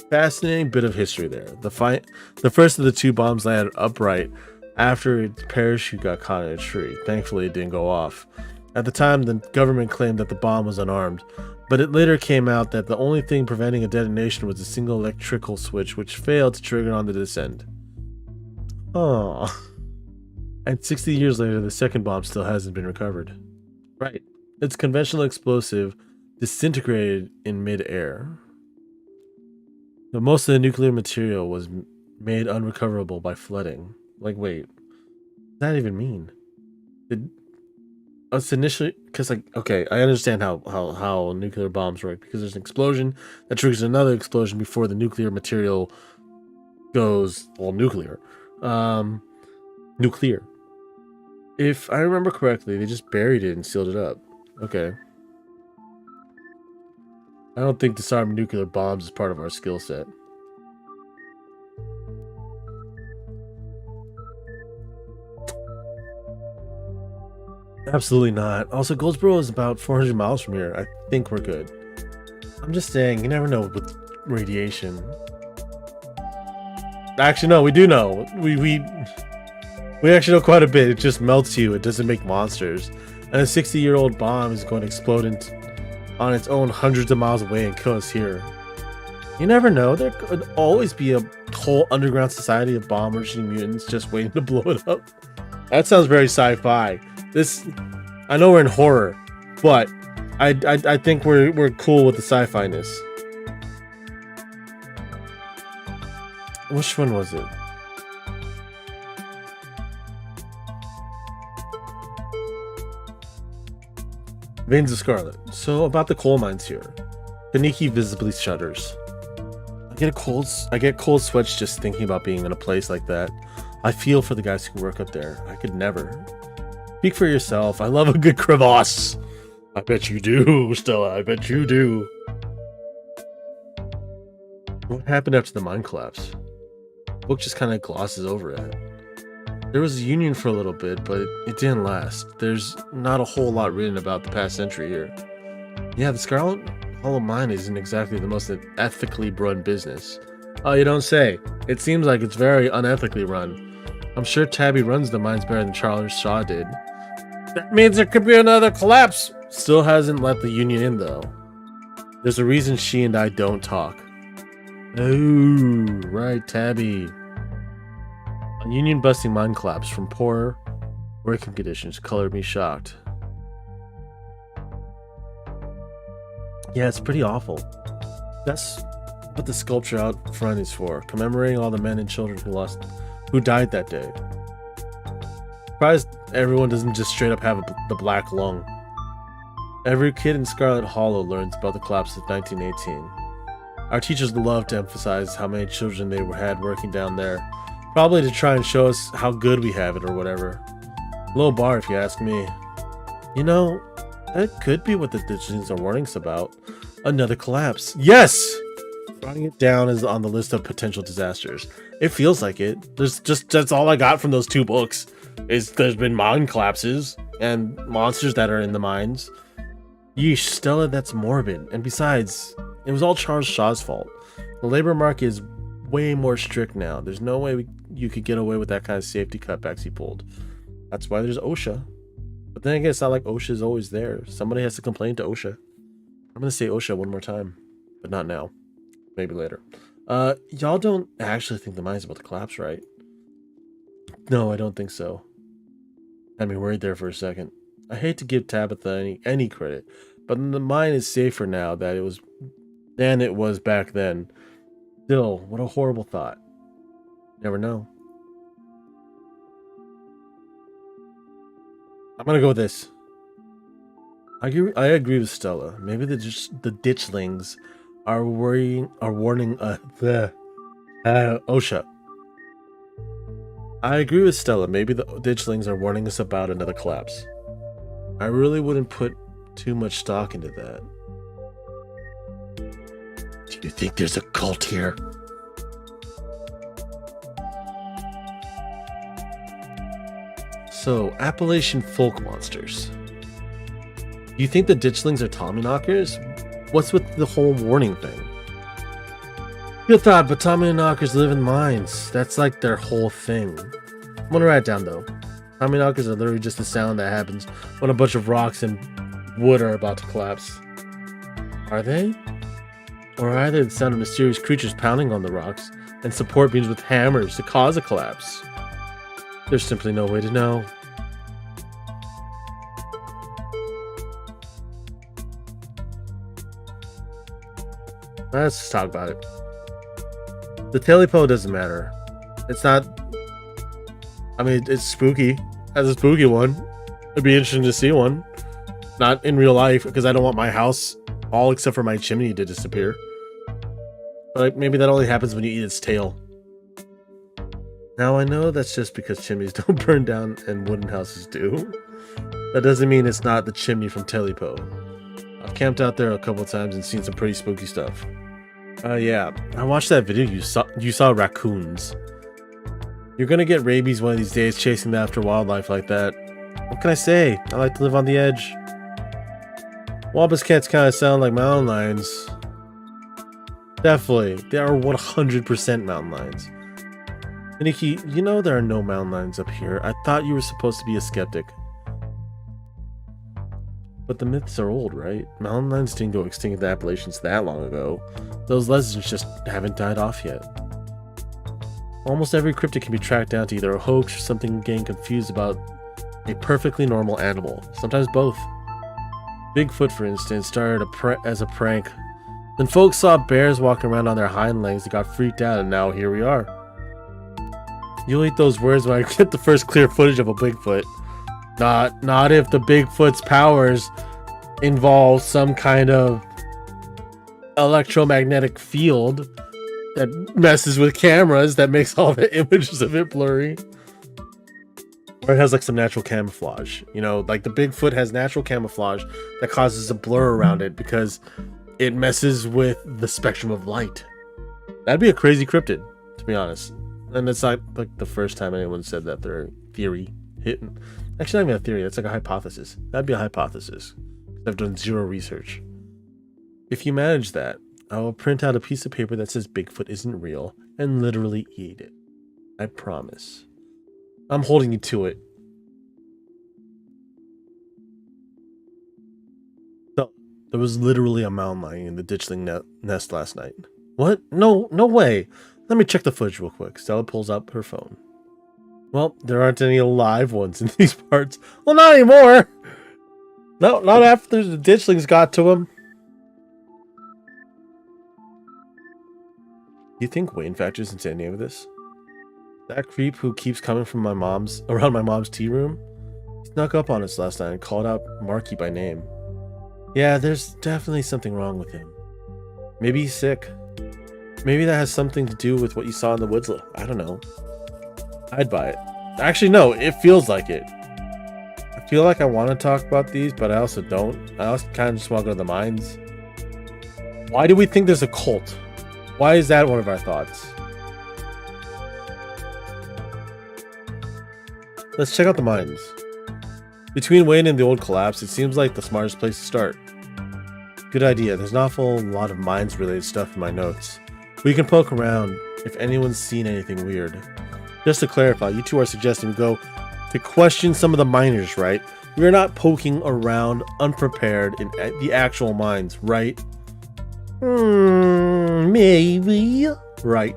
Fascinating bit of history there. The first of the two bombs landed upright after its parachute got caught in a tree. Thankfully, it didn't go off. At the time, the government claimed that the bomb was unarmed, but it later came out that the only thing preventing a detonation was a single electrical switch, which failed to trigger on the descent. Oh. And 60 years later, the second bomb still hasn't been recovered. Right. Its conventional explosive disintegrated in mid-air. But most of the nuclear material was made unrecoverable by flooding. Like, wait, what does that even mean? Did us initially, because like, okay, I understand how nuclear bombs work, because there's an explosion that triggers another explosion before the nuclear material goes all nuclear. Nuclear. If I remember correctly, they just buried it and sealed it up. Okay. I don't think disarming nuclear bombs is part of our skill set. Absolutely not. Also, Goldsboro is about 400 miles from here. I think we're good. I'm just saying, you never know with radiation. Actually, no, we do know. We actually know quite a bit. It just melts you. It doesn't make monsters. And a 60-year-old bomb is going to explode on its own hundreds of miles away and kill us here. You never know. There could always be a whole underground society of bomb-shooting mutants just waiting to blow it up. That sounds very sci-fi. I know we're in horror, but I think we're cool with the sci-fi-ness. Which one was it? Veins of Scarlet. So about the coal mines here. Kaniki visibly shudders. I get cold sweats just thinking about being in a place like that. I feel for the guys who work up there. I could never. Speak for yourself. I love a good crevasse. I bet you do, Stella. I bet you do. What happened after the mine collapse? The book just kind of glosses over it. There was a union for a little bit, but it didn't last. There's not a whole lot written about the past century here. Yeah, the Scarlet Hollow mine isn't exactly the most ethically run business. Oh, you don't say. It seems like it's very unethically run. I'm sure Tabby runs the mines better than Charles Shaw did. That means there could be another collapse. Still hasn't let the union in, though. There's a reason she and I don't talk. Oh, right, Tabby. A union-busting mine collapse from poor working conditions colored me shocked. Yeah, it's pretty awful. That's what the sculpture out front is for, commemorating all the men and children who died that day. Surprised everyone doesn't just straight up have the black lung. Every kid in Scarlet Hollow learns about the collapse of 1918. Our teachers love to emphasize how many children they had working down there, probably to try and show us how good we have it or whatever. Low bar if you ask me. You know, that could be what the ditchings are warning us about. Another collapse. Yes! Writing it down is on the list of potential disasters. It feels like it. That's all I got from those two books. There's been mine collapses and monsters that are in the mines. Yeesh, Stella, that's morbid. And besides, it was all Charles Shaw's fault. The labor market is way more strict now. There's no way you could get away with that kind of safety cutbacks he pulled. That's why there's OSHA. But then again, it's not like OSHA is always there. Somebody has to complain to OSHA. I'm gonna say OSHA one more time, but not now. Maybe later. Y'all don't actually think the mine's about to collapse, right? No, I don't think so. Had me worried there for a second. I hate to give Tabitha any credit, but the mine is safer now than it was back then. Still, what a horrible thought. Never know. I'm gonna go with this. I agree with Stella. Maybe the ditchlings are warning OSHA. I agree with Stella. Maybe the ditchlings are warning us about another collapse. I really wouldn't put too much stock into that. Do you think there's a cult here? So, Appalachian folk monsters. Do you think the ditchlings are Tommyknockers? What's with the whole warning thing? Good thought, but Tommyknockers live in mines. That's like their whole thing. I'm gonna write it down though. Tommyknockers are literally just the sound that happens when a bunch of rocks and wood are about to collapse. Are they? Or are they the sound of mysterious creatures pounding on the rocks and support beams with hammers to cause a collapse? There's simply no way to know. Let's just talk about it. The Talipo doesn't matter. It's not... I mean, it's spooky. As a spooky one. It'd be interesting to see one. Not in real life, because I don't want my house, all except for my chimney, to disappear. But maybe that only happens when you eat its tail. Now I know that's just because chimneys don't burn down and wooden houses do. That doesn't mean it's not the chimney from Talipo. I've camped out there a couple of times and seen some pretty spooky stuff. Yeah, I watched that video. You saw raccoons. You're gonna get rabies one of these days chasing after wildlife like that. What can I say? I like to live on the edge. Wampus cats kind of sound like mountain lions. Definitely, they are 100% mountain lions. Nikki, you know there are no mountain lions up here. I thought you were supposed to be a skeptic. But the myths are old, right? Mountain lions didn't go extinct in the Appalachians that long ago. Those legends just haven't died off yet. Almost every cryptid can be tracked down to either a hoax or something getting confused about a perfectly normal animal. Sometimes both. Bigfoot, for instance, started as a prank. Then folks saw bears walking around on their hind legs and got freaked out, and now here we are. You'll eat those words when I get the first clear footage of a Bigfoot. Not if the Bigfoot's powers involve some kind of electromagnetic field that messes with cameras that makes all the images of it blurry. Or it has like some natural camouflage. You know, like the Bigfoot has natural camouflage that causes a blur around it because it messes with the spectrum of light. That'd be a crazy cryptid, to be honest. And it's not like the first time anyone said that their theory hit. Actually, not even a theory, that's like a hypothesis. That'd be a hypothesis. I've done zero research. If you manage that, I will print out a piece of paper that says Bigfoot isn't real and literally eat it. I promise. I'm holding you to it. So, there was literally a mountain lion in the ditchling nest last night. What? No way. Let me check the footage real quick. Stella pulls up her phone. Well, there aren't any live ones in these parts. Well, not anymore. No, not after the ditchlings got to him. Do you think Wayne factors into any of this? That creep who keeps coming from around my mom's tea room? He snuck up on us last night and called out Marky by name. Yeah, there's definitely something wrong with him. Maybe he's sick. Maybe that has something to do with what you saw in the woods. I don't know. I'd buy it. Actually, no, it feels like it. I feel like I want to talk about these, but I also don't. I also kind of just want to go to the mines. Why do we think there's a cult? Why is that one of our thoughts? Let's check out the mines. Between Wayne and the old collapse, it seems like the smartest place to start. Good idea. There's an awful lot of mines-related stuff in my notes. We can poke around if anyone's seen anything weird. Just to clarify, you two are suggesting we go to question some of the miners, right? We're not poking around unprepared in the actual mines, right? Maybe. Right.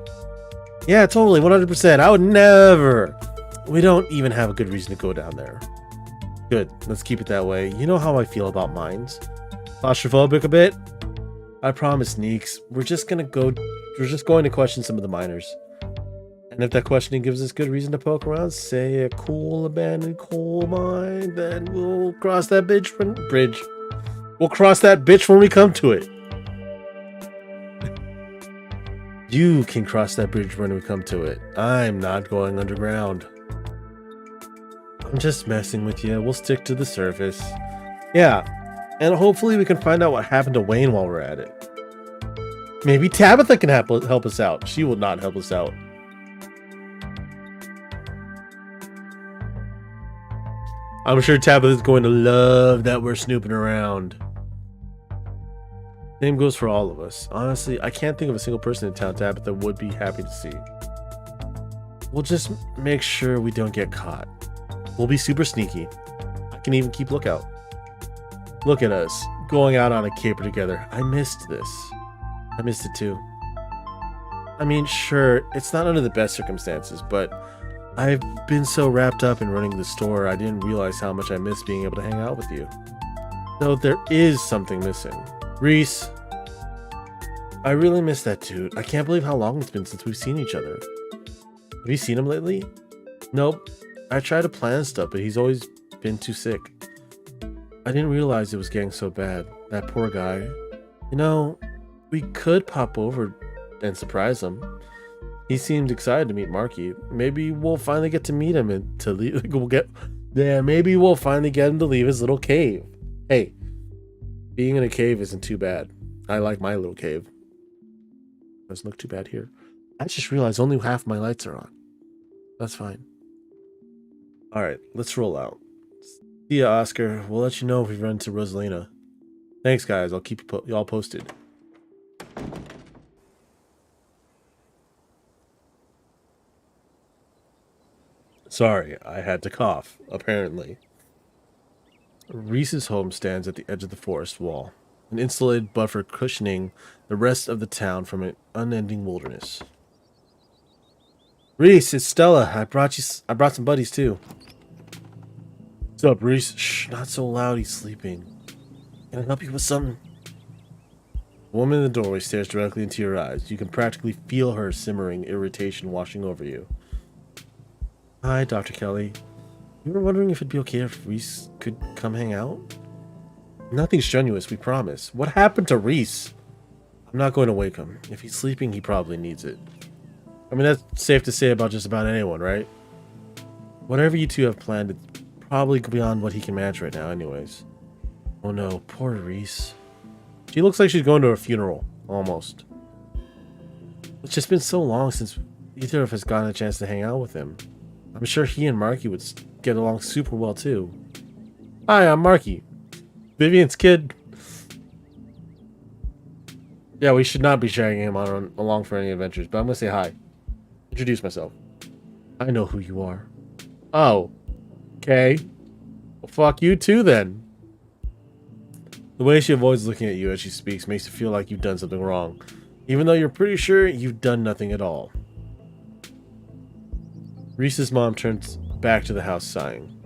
Yeah, totally, 100%. I would never. We don't even have a good reason to go down there. Good, let's keep it that way. You know how I feel about mines. Claustrophobic a bit? I promise, Neeks. We're just going to question some of the miners. And if that questioning gives us good reason to poke around, say a cool abandoned coal mine, then we'll cross that bridge. We'll cross that bitch when we come to it. You can cross that bridge when we come to it. I'm not going underground. I'm just messing with you. We'll stick to the surface. Yeah, and hopefully we can find out what happened to Wayne while we're at it. Maybe Tabitha can help us out. She will not help us out. I'm sure Tabitha's going to love that we're snooping around. Same goes for all of us. Honestly, I can't think of a single person in town Tabitha would be happy to see. We'll just make sure we don't get caught. We'll be super sneaky. I can even keep lookout. Look at us, going out on a caper together. I missed this. I missed it too. I mean, sure, it's not under the best circumstances, but I've been so wrapped up in running the store, I didn't realize how much I missed being able to hang out with you. Though there is something missing. Reese, I really miss that dude. I can't believe how long it's been since we've seen each other. Have you seen him lately? Nope. I tried to plan stuff, but he's always been too sick. I didn't realize it was getting so bad. That poor guy. You know, we could pop over and surprise him. He seemed excited to meet Marky. Maybe we'll finally get to meet him and to leave. Maybe we'll finally get him to leave his little cave. Hey, being in a cave isn't too bad. I like my little cave. Doesn't look too bad here. I just realized only half my lights are on. That's fine. All right, let's roll out. See ya, Oscar. We'll let you know if we run into Rosalina. Thanks, guys. I'll keep you all posted. Sorry, I had to cough, apparently. Reese's home stands at the edge of the forest wall, an insulated buffer cushioning the rest of the town from an unending wilderness. Reese, it's Stella. I brought some buddies too. What's up, Reese? Shh, not so loud. He's sleeping. Can I help you with something? The woman in the doorway stares directly into your eyes. You can practically feel her simmering irritation washing over you. Hi, Dr. Kelly. We were wondering if it'd be okay if Reese could come hang out? Nothing strenuous, we promise. What happened to Reese? I'm not going to wake him. If he's sleeping, he probably needs it. I mean, that's safe to say about just about anyone, right? Whatever you two have planned, it's probably beyond what he can manage right now anyways. Oh no, poor Reese. She looks like she's going to a funeral, almost. It's just been so long since either of us gotten a chance to hang out with him. I'm sure he and Marky would get along super well too. Hi, I'm Marky. Vivian's kid. Yeah, we should not be dragging him along for any adventures, but I'm gonna say hi. Introduce myself. I know who you are. Oh. Okay. Well, fuck you too then. The way she avoids looking at you as she speaks makes you feel like you've done something wrong, even though you're pretty sure you've done nothing at all. Reese's mom turns back to the house sighing.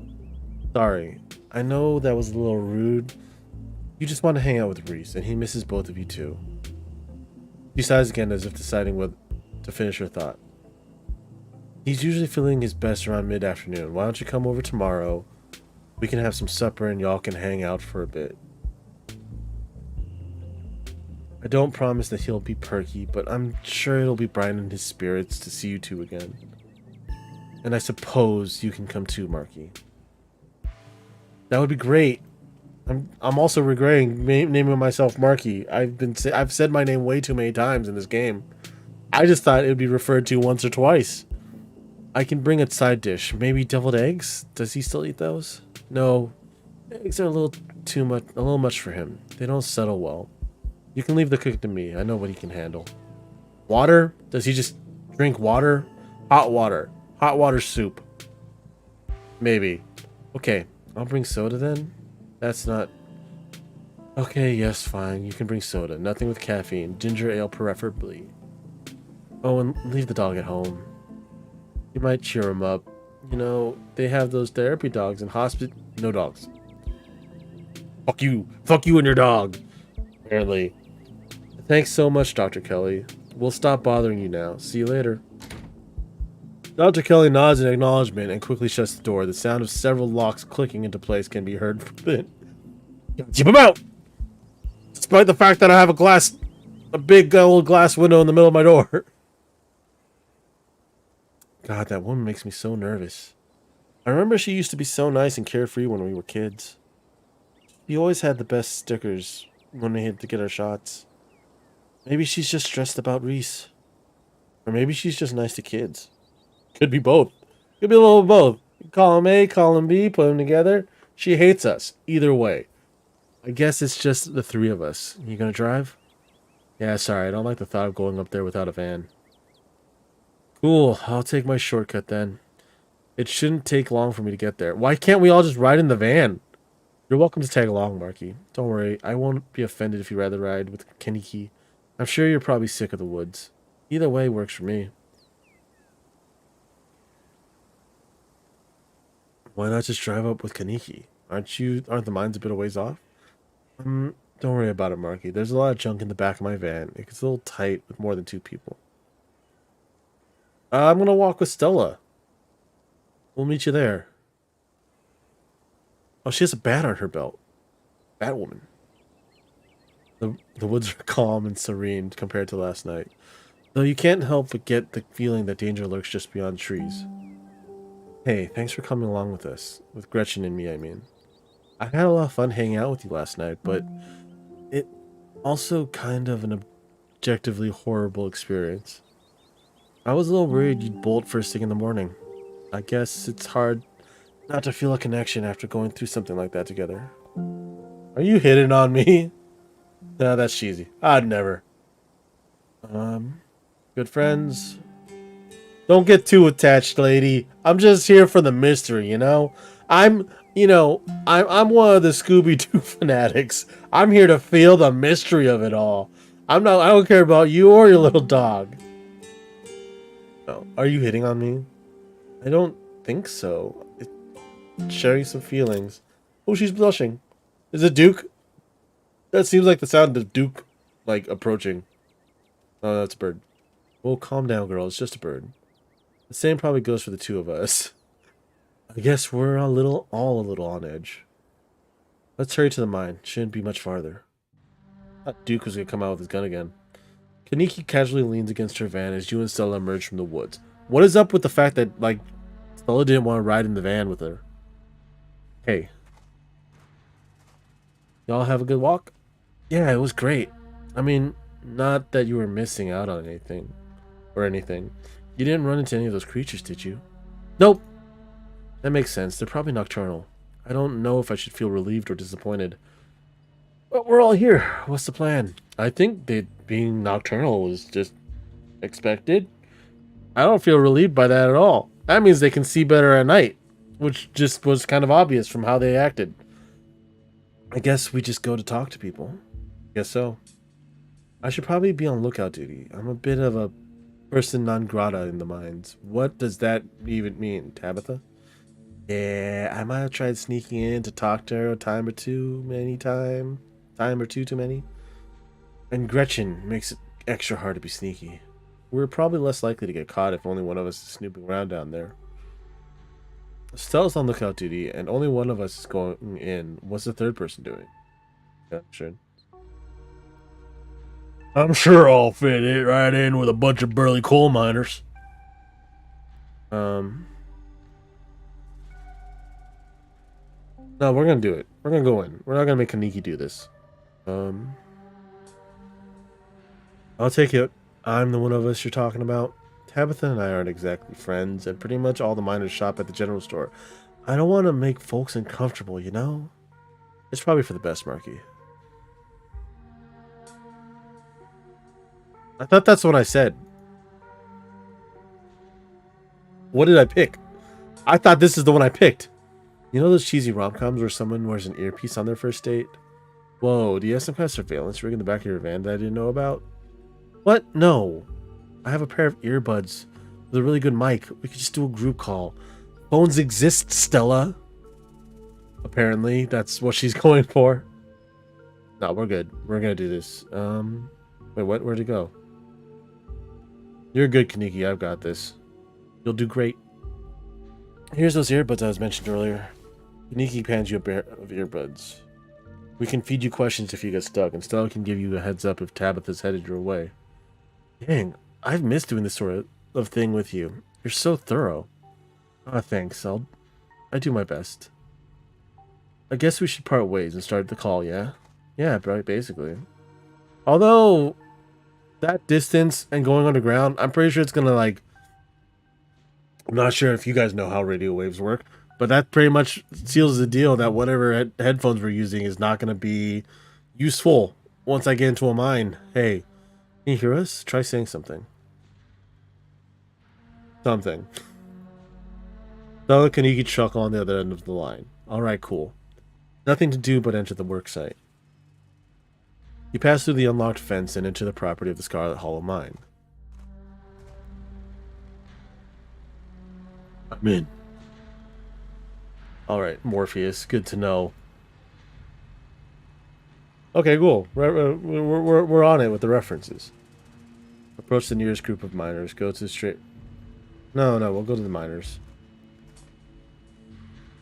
Sorry, I know that was a little rude. You just want to hang out with Reese, and he misses both of you too. She sighs again as if deciding whether to finish her thought. He's usually feeling his best around mid-afternoon. Why don't you come over tomorrow? We can have some supper and y'all can hang out for a bit. I don't promise that he'll be perky, but I'm sure it'll be brightening his spirits to see you two again. And I suppose you can come too, Marky. That would be great. I'm also regretting naming myself Marky. I've said my name way too many times in this game. I just thought it would be referred to once or twice. I can bring a side dish, maybe deviled eggs. Does he still eat those? No, eggs are a little much for him. They don't settle well. You can leave the cooking to me. I know what he can handle. Water? Does he just drink water? Hot water. Hot water soup. Maybe. Okay, I'll bring soda then. That's not... Okay, yes, fine. You can bring soda. Nothing with caffeine. Ginger ale preferably. Oh, and leave the dog at home. You might cheer him up. You know, they have those therapy dogs in hospital. No dogs. Fuck you. Fuck you and your dog. Apparently. Thanks so much, Dr. Kelly. We'll stop bothering you now. See you later. Dr. Kelly nods in acknowledgement and quickly shuts the door. The sound of several locks clicking into place can be heard from within. Keep him out! Despite the fact that I have a big old glass window in the middle of my door. God, that woman makes me so nervous. I remember she used to be so nice and carefree when we were kids. She always had the best stickers when we had to get our shots. Maybe she's just stressed about Reese. Or maybe she's just nice to kids. Could be both. Could be a little of both. Call him A, call him B, put them together. She hates us. Either way. I guess it's just the three of us. You gonna drive? Yeah, sorry. I don't like the thought of going up there without a van. Cool. I'll take my shortcut then. It shouldn't take long for me to get there. Why can't we all just ride in the van? You're welcome to tag along, Marky. Don't worry. I won't be offended if you rather ride with Kaneki. I'm sure you're probably sick of the woods. Either way works for me. Why not just drive up with Kaneki? Aren't the mines a bit of ways off? Don't worry about it, Marky. There's a lot of junk in the back of my van. It gets a little tight with more than 2 people. I'm gonna walk with Stella. We'll meet you there. Oh, she has a bat on her belt. Batwoman. The woods are calm and serene compared to last night. Though you can't help but get the feeling that danger lurks just beyond trees. Hey, thanks for coming along with us. With Gretchen and me, I mean. I had a lot of fun hanging out with you last night, but it also kind of an objectively horrible experience. I was a little worried you'd bolt first thing in the morning. I guess it's hard not to feel a connection after going through something like that together. Are you hitting on me? No, that's cheesy. I'd never. Good friends. Don't get too attached, lady. I'm just here for the mystery, you know? I'm one of the Scooby-Doo fanatics. I'm here to feel the mystery of it all. I don't care about you or your little dog. Oh, are you hitting on me? I don't think so. It's sharing some feelings. Oh, she's blushing. Is it Duke? That seems like the sound of Duke, like, approaching. Oh, that's a bird. Well, calm down, girl. It's just a bird. The same probably goes for the two of us. I guess we're all a little on edge. Let's hurry to the mine. Shouldn't be much farther. I thought Duke was gonna come out with his gun again. Kaneki casually leans against her van as you and Stella emerge from the woods. What is up with the fact that, like, Stella didn't want to ride in the van with her? Hey. Y'all have a good walk? Yeah, it was great. I mean, not that you were missing out on anything. You didn't run into any of those creatures, did you? Nope. That makes sense. They're probably nocturnal. I don't know if I should feel relieved or disappointed. But we're all here. What's the plan? I think that being nocturnal was just expected. I don't feel relieved by that at all. That means they can see better at night, which just was kind of obvious from how they acted. I guess we just go to talk to people. Guess so. I should probably be on lookout duty. I'm a bit of a person non grata in the mines. What does that even mean, Tabitha? Yeah, I might have tried sneaking in to talk to her a time or two too many. And Gretchen makes it extra hard to be sneaky. We're probably less likely to get caught if only one of us is snooping around down there. Stella's on lookout duty, and only one of us is going in. What's the third person doing? Yeah, sure. I'm sure I'll fit it right in with a bunch of burly coal miners. No, we're gonna do it. We're gonna go in. We're not gonna make Kaneki do this. I'll take it. I'm the one of us you're talking about. Tabitha and I aren't exactly friends, and pretty much all the miners shop at the general store. I don't want to make folks uncomfortable, you know? It's probably for the best, Marky. I thought that's what I said. What did I pick? I thought this is the one I picked. You know those cheesy rom-coms where someone wears an earpiece on their first date? Whoa, do you have some kind of surveillance rig in the back of your van that I didn't know about? What? No. I have a pair of earbuds with a really good mic. We could just do a group call. Phones exist, Stella. Apparently, that's what she's going for. No, we're good. We're gonna do this. Wait, what? Where'd it go? You're good, Kaneki. I've got this. You'll do great. Here's those earbuds I was mentioned earlier. Kaneki hands you a pair of earbuds. We can feed you questions if you get stuck, and Stella can give you a heads up if Tabitha's headed your way. Dang, I've missed doing this sort of thing with you. You're so thorough. Ah, thanks. I do my best. I guess we should part ways and start the call, yeah? Yeah, right, basically. Although, that distance and going underground, I'm pretty sure it's gonna like. I'm not sure if you guys know how radio waves work, but that pretty much seals the deal that whatever headphones we're using is not gonna be useful once I get into a mine. Hey, can you hear us? Try saying something. Something. Another Kaneki chuckle on the other end of the line. Alright, cool. Nothing to do but enter the worksite. You pass through the unlocked fence and into the property of the Scarlet Hollow mine. I'm in. Alright, Morpheus. Good to know. Okay, cool. We're on it with the references. Approach the nearest group of miners. Go to the straight... No, we'll go to the miners.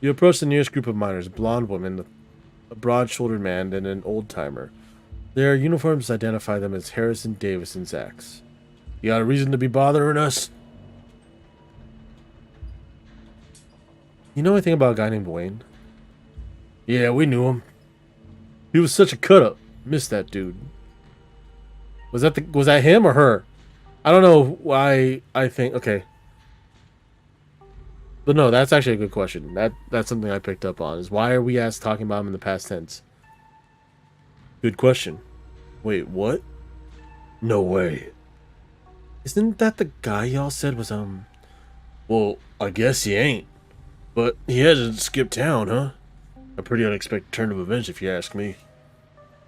You approach the nearest group of miners. A blonde woman, a broad-shouldered man, and an old-timer. Their uniforms identify them as Harrison, Davis, and Zax. You got a reason to be bothering us? You know anything about a guy named Wayne? Yeah, we knew him. He was such a cut-up. Missed that dude. Was that him or her? I don't know why I think... Okay. But no, that's actually a good question. That's something I picked up on. Is why are we talking about him in the past tense? Good question. Wait, what? No way. Isn't that the guy y'all said was, Well, I guess he ain't. But he hasn't skipped town, huh? A pretty unexpected turn of events, if you ask me.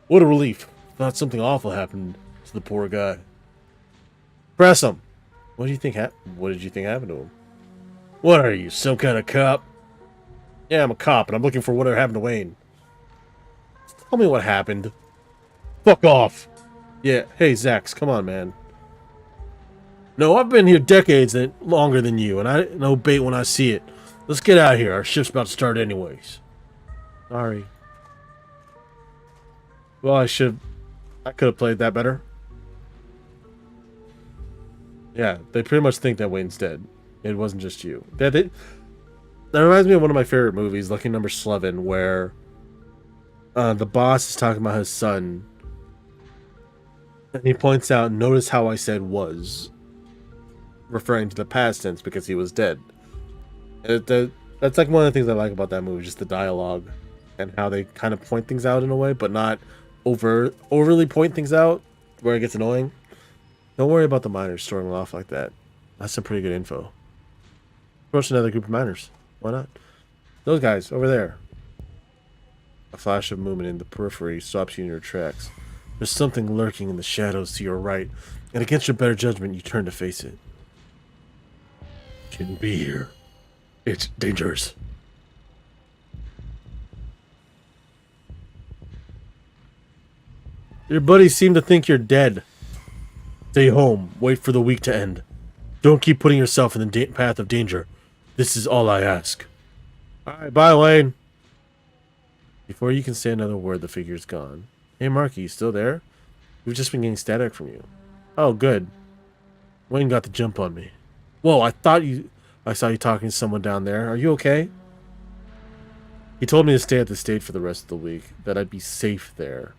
What a relief. Thought something awful happened to the poor guy. Press him. What did you think happened to him? What are you, some kind of cop? Yeah, I'm a cop, and I'm looking for whatever happened to Wayne. Tell me what happened. Fuck off. Yeah, hey, Zax, come on, man. No, I've been here decades longer than you, and I know bait when I see it. Let's get out of here. Our shift's about to start anyways. Sorry. Well, I could have played that better. Yeah, they pretty much think that Wayne's dead. It wasn't just you. That reminds me of one of my favorite movies, Lucky Number 11, where the boss is talking about his son. And he points out, notice how I said was. Referring to the past tense because he was dead. That's like one of the things I like about that movie, just the dialogue and how they kind of point things out in a way, but not overly point things out where it gets annoying. Don't worry about the miners storming off like that. That's some pretty good info. Approach another group of miners. Why not? Those guys over there. A flash of movement in the periphery stops you in your tracks. There's something lurking in the shadows to your right, and against your better judgment, you turn to face it. Shouldn't be here. It's dangerous. Your buddies seem to think you're dead. Stay home. Wait for the week to end. Don't keep putting yourself in the path of danger. This is all I ask. Alright, bye, Wayne. Before you can say another word, the figure's gone. Hey, Marky, you still there? We've just been getting static from you. Oh, good. Wayne got the jump on me. Whoa, I saw you talking to someone down there. Are you okay? He told me to stay at the state for the rest of the week, that I'd be safe there.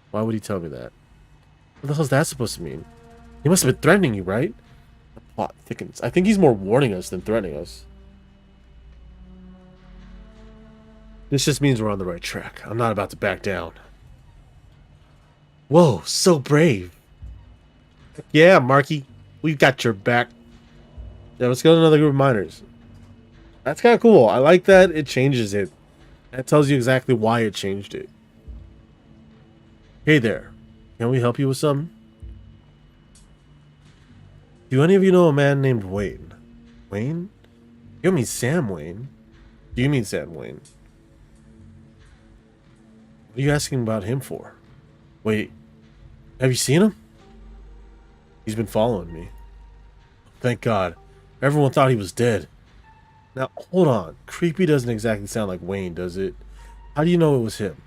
Why would he tell me that? What the hell's that supposed to mean? He must have been threatening you, right? The plot thickens. I think he's more warning us than threatening us. This just means we're on the right track. I'm not about to back down. Whoa, so brave. Yeah, Marky. We've got your back. Yeah, let's go to another group of miners. That's kind of cool. I like that it changes it. That tells you exactly why it changed it. Hey there. Can we help you with something? Do any of you know a man named Wayne? Wayne? You don't mean Sam Wayne. Do you mean Sam Wayne? What are you asking about him for? Wait. Have you seen him? He's been following me. Thank God. Everyone thought he was dead. Now, hold on. Creepy doesn't exactly sound like Wayne, does it? How do you know it was him?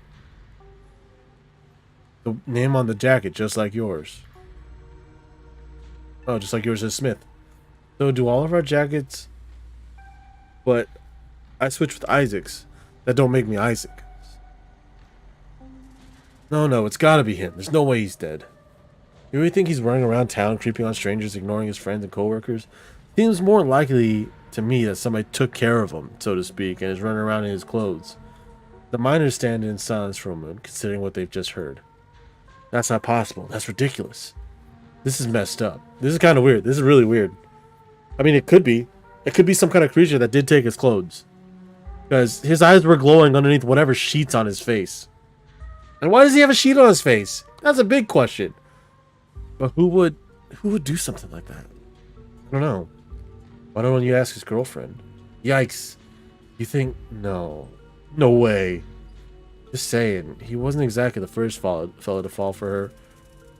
The name on the jacket, just like yours. Oh, just like yours is Smith. So do all of our jackets... But I switched with Isaac's. That don't make me Isaac. No, it's gotta be him. There's no way he's dead. You really think he's running around town, creeping on strangers, ignoring his friends and coworkers? Seems more likely to me that somebody took care of him, so to speak, and is running around in his clothes. The miners stand in silence for a moment, considering what they've just heard. That's not possible. That's ridiculous. This is messed up. This is kind of weird. This is really weird. I mean, it could be. It could be some kind of creature that did take his clothes. Because his eyes were glowing underneath whatever sheet's on his face. And why does he have a sheet on his face? That's a big question. But who would do something like that? I don't know. Why don't you ask his girlfriend? Yikes. You think? No. No way. Just saying. He wasn't exactly the first fella to fall for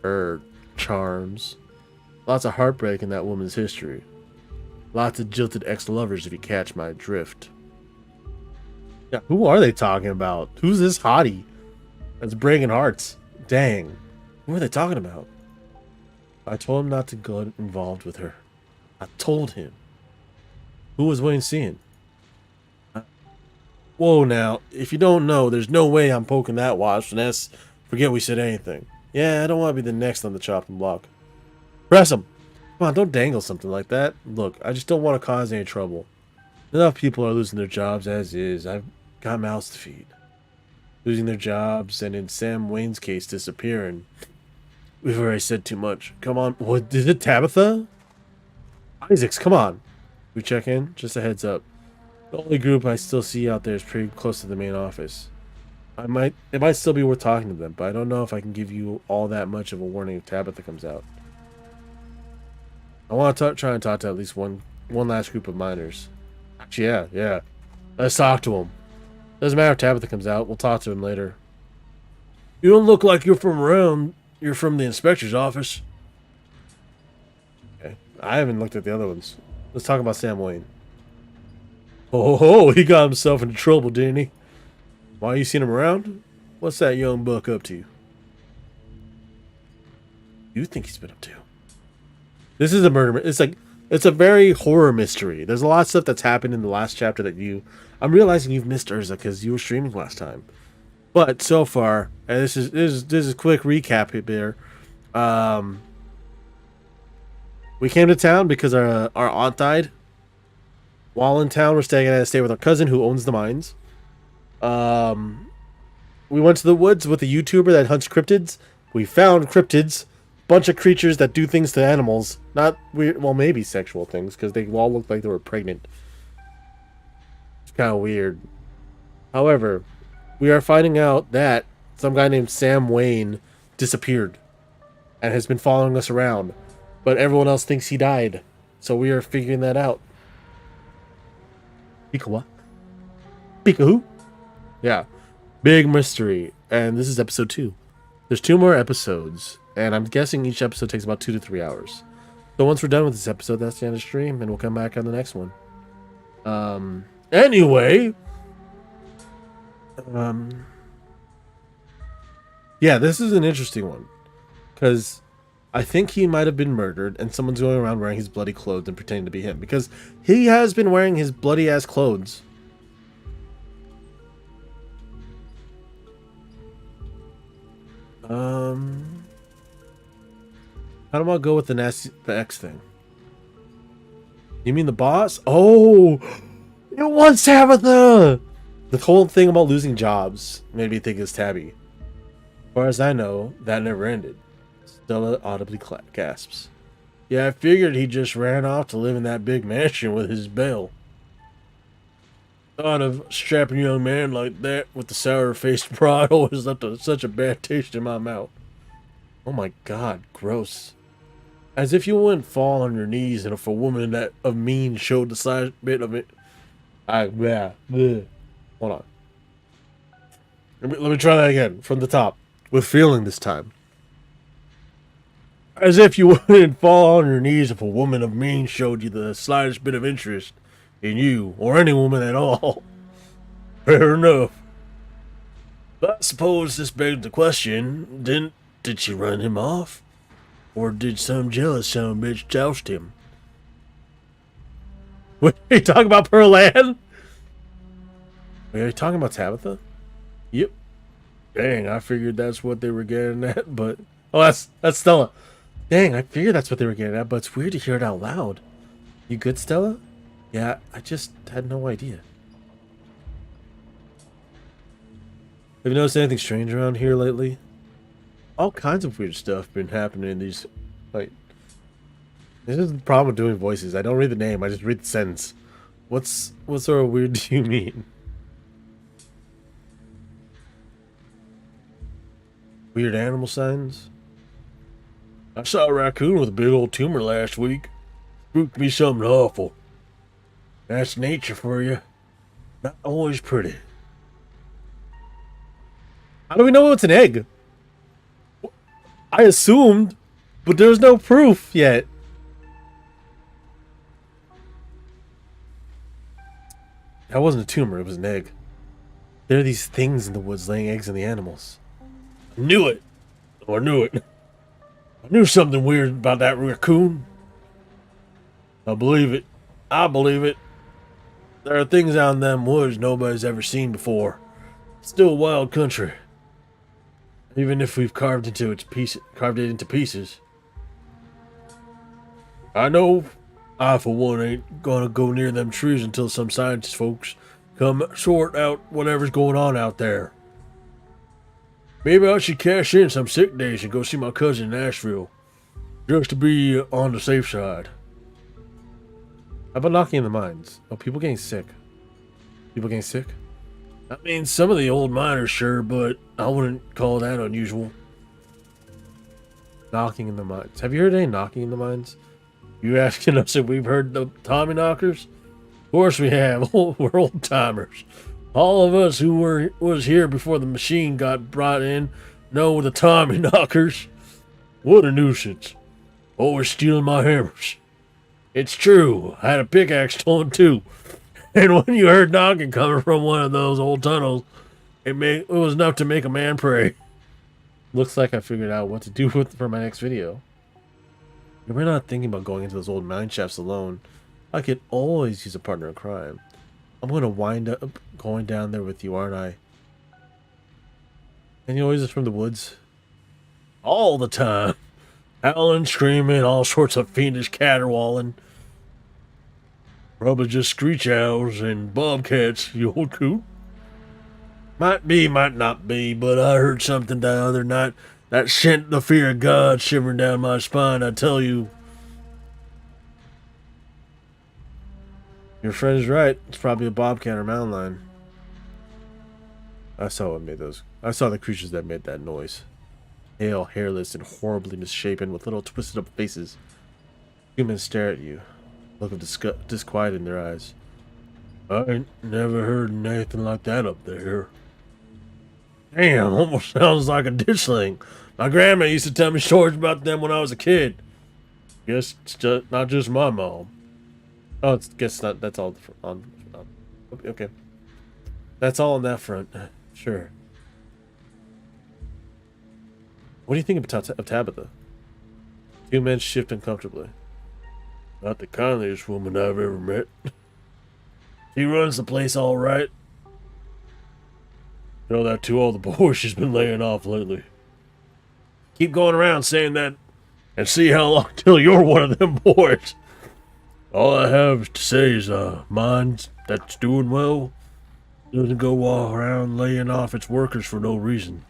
her charms. Lots of heartbreak in that woman's history. Lots of jilted ex-lovers, if you catch my drift. Yeah, who are they talking about? Who's this hottie that's breaking hearts? Dang. Who are they talking about? I told him not to get involved with her. I told him. Who was Wayne seeing? Whoa now, if you don't know, there's no way I'm poking that watch, Finesse. Forget we said anything. Yeah, I don't want to be the next on the chopping block. Press him! Come on, don't dangle something like that. Look, I just don't want to cause any trouble. Enough people are losing their jobs as is. I've got mouths to feed. Losing their jobs, and in Sam Wayne's case, disappearing. We've already said too much. Come on. What, is it Tabitha? Isaacs, come on. We check in? Just a heads up. The only group I still see out there is pretty close to the main office. It might still be worth talking to them, but I don't know if I can give you all that much of a warning if Tabitha comes out. I want to try and talk to at least one last group of miners. Actually, yeah. Let's talk to them. Doesn't matter if Tabitha comes out. We'll talk to him later. You don't look like you're from around. You're from the inspector's office. Okay. I haven't looked at the other ones. Let's talk about Sam Wayne. Oh, he got himself into trouble, didn't he? Why, you seen him around? What's that young buck up to? You think he's been up to? This is a murder. It's a very horror mystery. There's a lot of stuff that's happened in the last chapter that I'm realizing you've missed, Urza, because you were streaming last time. But so far, and this is a quick recap here. We came to town because our aunt died. While in town, we're staying at a stay with our cousin who owns the mines. We went to the woods with a YouTuber that hunts cryptids. We found cryptids, bunch of creatures that do things to animals. Not weird, well, maybe sexual things, because they all looked like they were pregnant. It's kind of weird. However, we are finding out that some guy named Sam Wayne disappeared and has been following us around, but everyone else thinks he died. So we are figuring that out. Pika what? Pika who? Yeah. Big mystery. And this is episode 2. There's 2 more episodes, and I'm guessing each episode takes about 2 to 3 hours. So once we're done with this episode, that's the end of the stream, and we'll come back on the next one. Anyway. Yeah, this is an interesting one. Because I think he might have been murdered, and someone's going around wearing his bloody clothes and pretending to be him. Because he has been wearing his bloody-ass clothes. How do I go with the X thing? You mean the boss? Oh! It was Tabitha! The whole thing about losing jobs made me think it's Tabby. As far as I know, that never ended. Stella audibly gasps. Yeah, I figured he just ran off to live in that big mansion with his bail. Thought of strapping a young man like that with the sour-faced pride always left such a bad taste in my mouth. Oh my god, gross. As if you wouldn't fall on your knees and if a woman that of mean showed the slightest bit of it. Hold on. Let me try that again, from the top. With feeling this time. As if you wouldn't fall on your knees if a woman of mean showed you the slightest bit of interest in you, or any woman at all. Fair enough. But I suppose this begs the question, did she run him off? Or did some jealous son of a bitch joust him? Wait, are you talking about Pearl Ann? Are you talking about Tabitha? Yep. Dang, I figured that's what they were getting at, but... Oh, that's Stella. Dang, I figured that's what they were getting at, but it's weird to hear it out loud. You good, Stella? Yeah, I just had no idea. Have you noticed anything strange around here lately? All kinds of weird stuff been happening in these, like, this is the problem with doing voices. I don't read the name, I just read the sentence. What sort of weird do you mean? Weird animal signs? I saw a raccoon with a big old tumor last week. Spooked me something awful. That's nature for you. Not always pretty. How do we know it's an egg? I assumed, but there's no proof yet. That wasn't a tumor, it was an egg. There are these things in the woods laying eggs on the animals. I knew it. Oh, I knew it. I knew something weird about that raccoon. I believe it. I believe it. There are things out in them woods nobody's ever seen before. It's still wild country. Even if we've carved it into pieces. I know I, for one, ain't gonna go near them trees until some scientist folks come sort out whatever's going on out there. Maybe I should cash in some sick days and go see my cousin in Nashville. Just to be on the safe side. How about knocking in the mines? Oh, people getting sick. People getting sick? I mean, some of the old miners, sure, but I wouldn't call that unusual. Knocking in the mines. Have you heard any knocking in the mines? You asking us if we've heard the Tommy knockers? Of course we have. We're old timers. All of us who was here before the machine got brought in know the Tommy knockers. What a nuisance. Always stealing my hammers. It's true. I had a pickaxe stolen too. And when you heard knocking coming from one of those old tunnels, it was enough to make a man pray. Looks like I figured out what to do for my next video. We're not thinking about going into those old mine shafts alone. I could always use a partner in crime. I'm going to wind up going down there with you, aren't I? Any noises from the woods? All the time. Howling, screaming, all sorts of fiendish caterwauling. Probably just screech owls and bobcats, you old coot. Might be, might not be, but I heard something the other night that sent the fear of God shivering down my spine, I tell you. Your friend's right. It's probably a bobcat or mountain lion. I saw the creatures that made that noise. Pale, hairless, and horribly misshapen with little twisted up faces. Humans stare at you. Look of disquiet in their eyes. I ain't never heard anything like that up there. Damn, almost sounds like a ditchling. My grandma used to tell me stories about them when I was a kid. Guess it's not just my mom. Oh, guess not. That's all on. Okay. That's all on that front. Sure. What do you think of Tabitha? Two men shift uncomfortably. Not the kindliest woman I've ever met. She runs the place all right. Tell that to all the boys she's been laying off lately. Keep going around saying that and see how long till you're one of them boys. All I have to say is, mine that's doing well doesn't go around laying off its workers for no reason.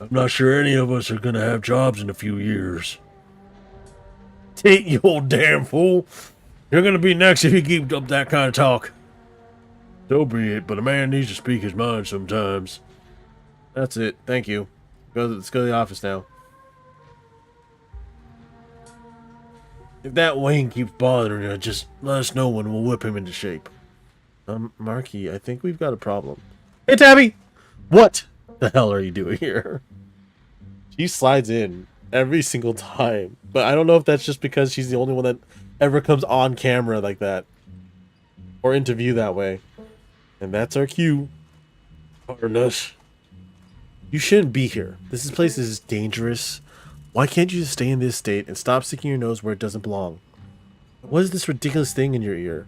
I'm not sure any of us are gonna have jobs in a few years. Take you old damn fool. You're gonna be next if you keep up that kind of talk. So be it, but a man needs to speak his mind sometimes. That's it. Thank you. Let's go to the office now. If that Wayne keeps bothering you, just let us know and we'll whip him into shape. Marky, I think we've got a problem. Hey, Tabby! What the hell are you doing here? She slides in every single time, but I don't know if that's just because she's the only one that ever comes on camera like that. Or into view that way. And that's our cue. Pardon us. You shouldn't be here. This place is dangerous. Why can't you just stay in this state and stop sticking your nose where it doesn't belong? What is this ridiculous thing in your ear?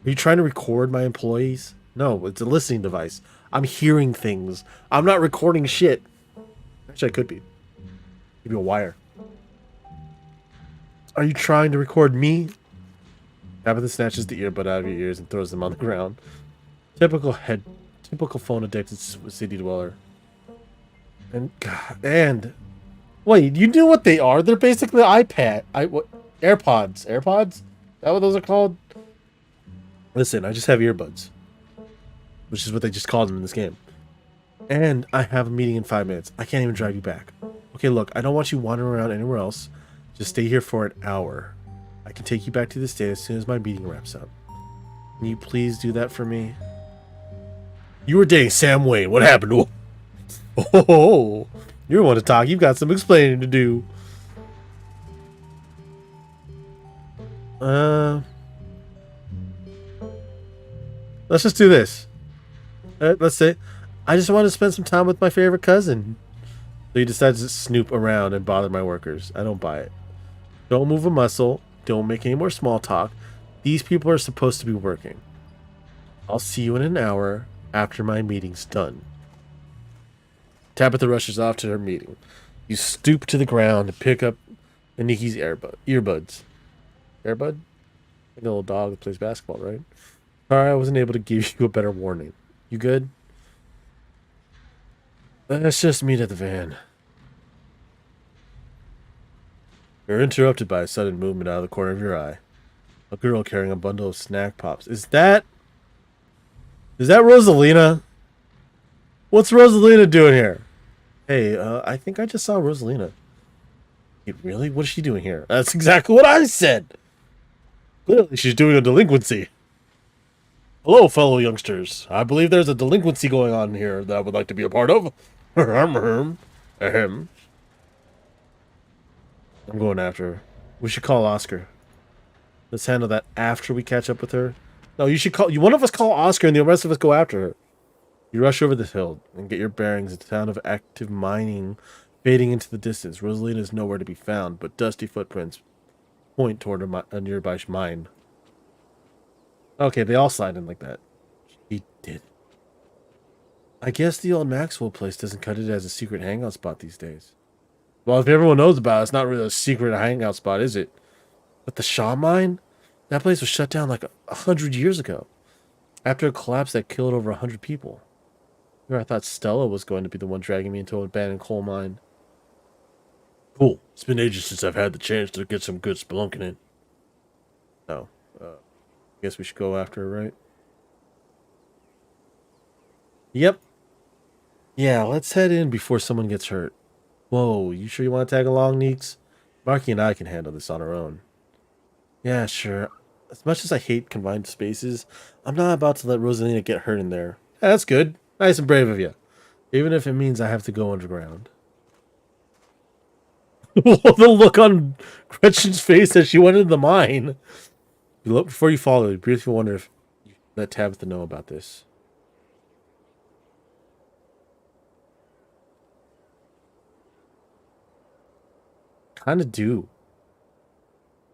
Are you trying to record my employees? No, it's a listening device. I'm hearing things. I'm not recording shit. Actually, I could be. Give you a wire. Are you trying to record me? Tabitha snatches the earbud out of your ears and throws them on the ground. Typical phone addicted city dweller. And wait, you know what they are? They're basically what AirPods. AirPods? Is that what those are called? Listen, I just have earbuds, which is what they just called them in this game. And I have a meeting in 5 minutes. I can't even drive you back. Okay, look, I don't want you wandering around anywhere else. Just stay here for an hour. I can take you back to the state as soon as my meeting wraps up. Can you please do that for me? You were dating Sam Wayne. What happened to him? Oh, you want to talk. You've got some explaining to do. Let's just do this. Let's say, I just want to spend some time with my favorite cousin. So he decides to snoop around and bother my workers. I don't buy it. Don't move a muscle. Don't make any more small talk. These people are supposed to be working. I'll see you in an hour after my meeting's done. Tabitha rushes off to her meeting. You stoop to the ground and pick up Niki's earbuds. Airbud? Like a little dog that plays basketball, right? Sorry, I wasn't able to give you a better warning. You good? Let's just meet at the van. You're interrupted by a sudden movement out of the corner of your eye. A girl carrying a bundle of snack pops. Is that Rosalina? What's Rosalina doing here? Hey, I think I just saw Rosalina. Really? What is she doing here? That's exactly what I said. Clearly, she's doing a delinquency. Hello, fellow youngsters. I believe there's a delinquency going on here that I would like to be a part of. I'm going after her. We should call Oscar. Let's handle that after we catch up with her. No, you should call. One of us call Oscar, and the rest of us go after her. You rush over the hill and get your bearings. A town of active mining fading into the distance. Rosalina is nowhere to be found, but dusty footprints point toward a nearby mine. Okay, they all slide in like that. He did. I guess the old Maxwell place doesn't cut it as a secret hangout spot these days. Well, if everyone knows about it, it's not really a secret hangout spot, is it? But the Shaw mine? That place was shut down like 100 years ago. After a collapse that killed over 100 people. Here I thought Stella was going to be the one dragging me into an abandoned coal mine. Cool. It's been ages since I've had the chance to get some good spelunking in. No. Guess we should go after her, right? Yep. Yeah, let's head in before someone gets hurt. Whoa, you sure you want to tag along, Neeks? Marky and I can handle this on our own. Yeah, sure. As much as I hate confined spaces, I'm not about to let Rosalina get hurt in there. Yeah, that's good. Nice and brave of you. Even if it means I have to go underground. The look on Gretchen's face as she went into the mine. Before you follow, you briefly wonder if you let Tabitha know about this. Kind of do.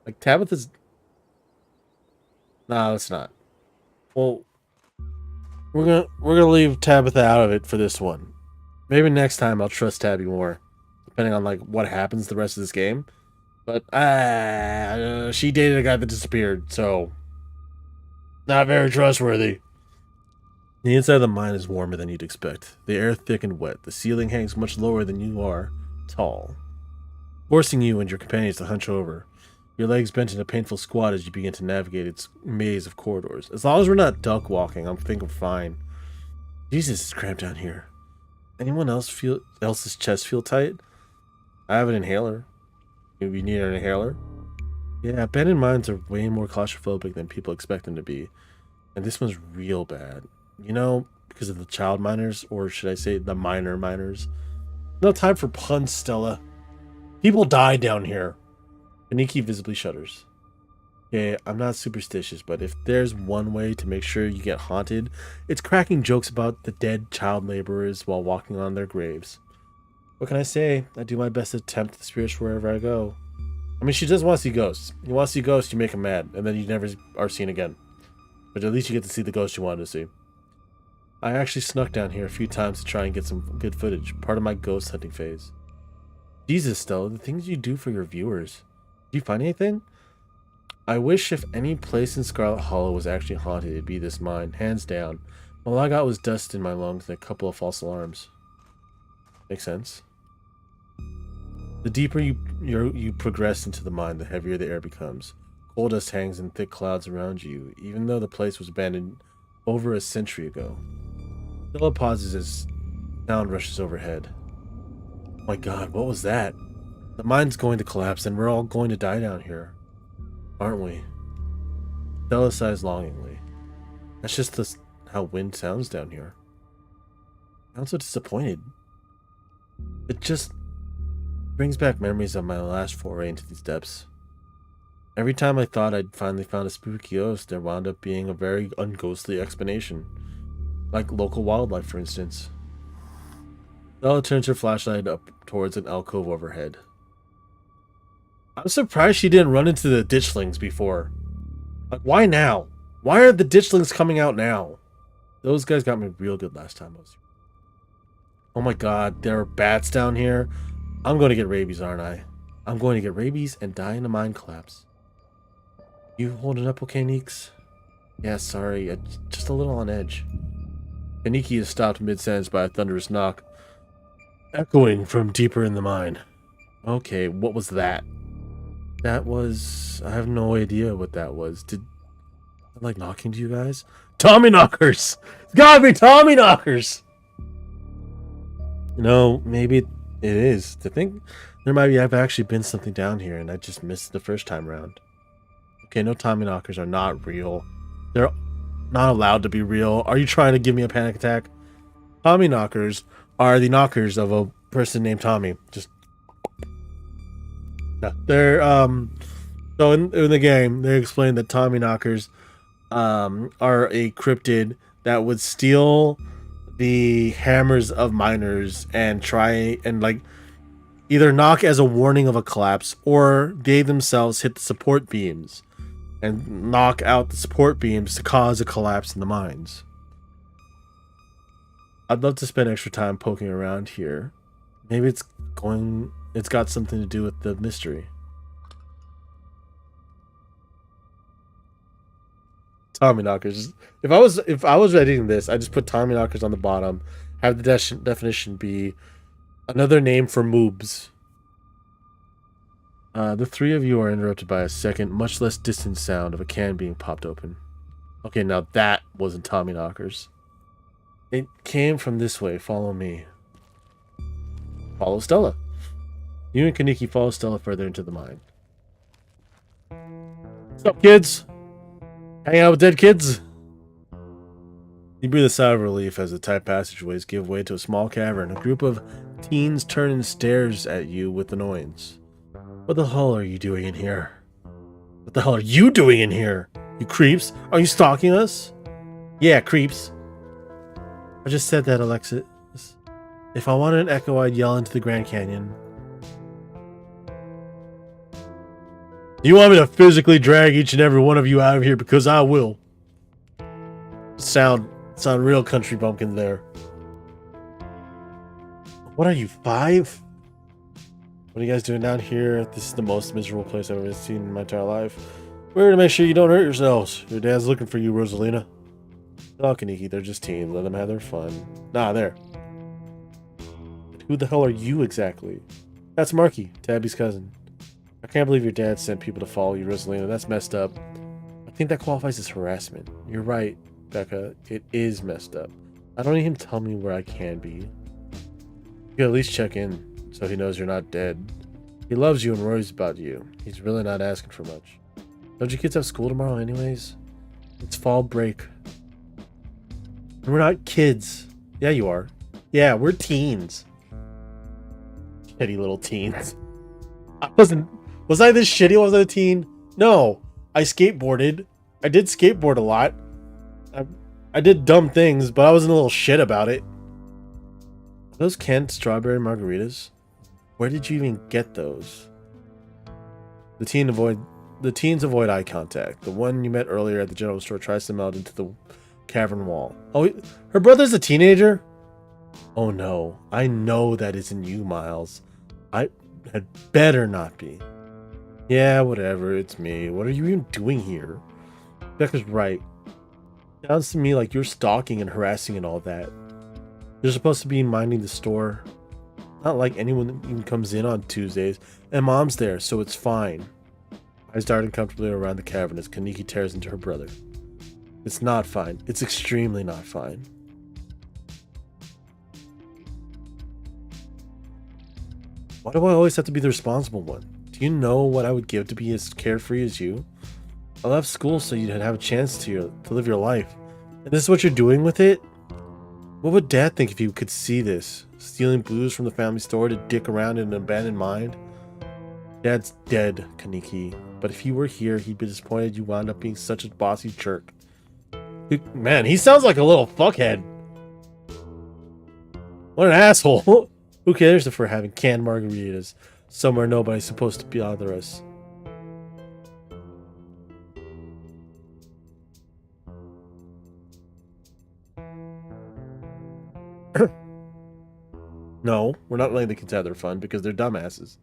Like Tabitha's. No, it's not. Well, we're gonna leave Tabitha out of it for this one. Maybe next time I'll trust Tabby more, depending on like what happens the rest of this game. But she dated a guy that disappeared, so not very trustworthy. The inside of the mine is warmer than you'd expect. The air thick and wet. The ceiling hangs much lower than you are tall, forcing you and your companions to hunch over. Your legs bent in a painful squat as you begin to navigate its maze of corridors. As long as we're not duck walking, I think we're fine. Jesus, it's cramped down here. Anyone else's chest feel tight? I have an inhaler. Maybe you need an inhaler? Yeah, abandoned mines are way more claustrophobic than people expect them to be. And this one's real bad. You know, because of the child miners, or should I say the minor miners. No time for puns, Stella. People die down here. Kaniki visibly shudders. Yeah, I'm not superstitious, but if there's one way to make sure you get haunted, it's cracking jokes about the dead child laborers while walking on their graves. What can I say? I do my best to tempt the spirits wherever I go. I mean, she does want to see ghosts. You want to see ghosts, you make them mad, and then you never are seen again. But at least you get to see the ghost you wanted to see. I actually snuck down here a few times to try and get some good footage, part of my ghost hunting phase. Jesus, Stella, the things you do for your viewers. Did you find anything? I wish if any place in Scarlet Hollow was actually haunted, it'd be this mine, hands down. All I got was dust in my lungs and a couple of false alarms. Makes sense. The deeper you progress into the mine, the heavier the air becomes. Coal dust hangs in thick clouds around you, even though the place was abandoned over a century ago. Stella pauses as sound rushes overhead. Oh my god, what was that? The mine's going to collapse and we're all going to die down here. Aren't we? Stella sighs longingly. That's just how wind sounds down here. I'm so disappointed. It just brings back memories of my last foray into these depths. Every time I thought I'd finally found a spooky ghost, there wound up being a very unghostly explanation. Like local wildlife, for instance. Stella turns her flashlight up towards an alcove overhead. I'm surprised she didn't run into the ditchlings before. Like, why now? Why are the ditchlings coming out now? Those guys got me real good last time I was here. Oh my god, there are bats down here. I'm going to get rabies, aren't I? I'm going to get rabies and die in a mine collapse. You holding up okay, Neeks? Yeah, sorry, just a little on edge. Kaniki is stopped mid-sentence by a thunderous knock, echoing from deeper in the mine. Okay, what was that? That was... I have no idea what that was. Did I like knocking to you guys? Tommy knockers! It's gotta be Tommy knockers! You know, maybe it is. To think there might have actually been something down here and I just missed the first time around. Okay, no Tommy knockers are not real. They're not allowed to be real. Are you trying to give me a panic attack? Tommy knockers are the knockers of a person named Tommy. Just no. They're so in the game they explain that Tommy knockers are a cryptid that would steal the hammers of miners and try and like either knock as a warning of a collapse or they themselves hit the support beams and knock out the support beams to cause a collapse in the mines. I'd love to spend extra time poking around here. Maybe it's got something to do with the mystery. Tommy knockers. If I was editing this, I just put Tommy knockers on the bottom. Have the definition be another name for moobs. The three of you are interrupted by a second, much less distant sound of a can being popped open. Okay, now that wasn't Tommy knockers. It came from this way. Follow me. Follow Stella. You and Kaniki follow Stella further into the mine. What's up, kids? Hanging out with dead kids? You breathe a sigh of relief as the tight passageways give way to a small cavern. A group of teens turn and stares at you with annoyance. What the hell are you doing in here? What the hell are you doing in here? You creeps? Are you stalking us? Yeah, creeps. I just said that, Alexis. If I wanted an echo, I'd yell into the Grand Canyon. You want me to physically drag each and every one of you out of here? Because I will. Sound real country bumpkin there. What are you, 5? What are you guys doing down here? This is the most miserable place I've ever seen in my entire life. We're here to make sure you don't hurt yourselves. Your dad's looking for you, Rosalina. Oh, Kaniki, they're just teens. Let them have their fun. Nah, there. Who the hell are you exactly? That's Marky, Tabby's cousin. I can't believe your dad sent people to follow you, Rosalina. That's messed up. I think that qualifies as harassment. You're right, Becca. It is messed up. I don't need him to tell me where I can be. You can at least check in so he knows you're not dead. He loves you and worries about you. He's really not asking for much. Don't you kids have school tomorrow anyways? It's fall break. And we're not kids. Yeah, you are. Yeah, we're teens. Shitty little teens. Was I this shitty? Was I a teen? No. I skateboarded. I did skateboard a lot. I did dumb things, but I wasn't a little shit about it. Are those canned strawberry margaritas? Where did you even get those? The teens avoid eye contact. The one you met earlier at the general store tries to melt into the cavern wall. Oh, her brother's a teenager? Oh no. I know that isn't you, Miles. I had better not be. Yeah, whatever, it's me. What are you even doing here? Becca's right. Sounds to me like you're stalking and harassing and all that. You're supposed to be minding the store. Not like anyone even comes in on Tuesdays. And Mom's there, so it's fine. Eyes darting comfortably around the cavern as Kaneki tears into her brother. It's not fine. It's extremely not fine. Why do I always have to be the responsible one? Do you know what I would give to be as carefree as you? I left school so you'd have a chance to live your life. And this is what you're doing with it? What would Dad think if he could see this? Stealing booze from the family store to dick around in an abandoned mine? Dad's dead, Kaneki. But if he were here, he'd be disappointed you wound up being such a bossy jerk. Man, he sounds like a little fuckhead. What an asshole. Who cares if we're having canned margaritas somewhere nobody's supposed to bother us? No, we're not letting the kids have their fun because they're dumbasses.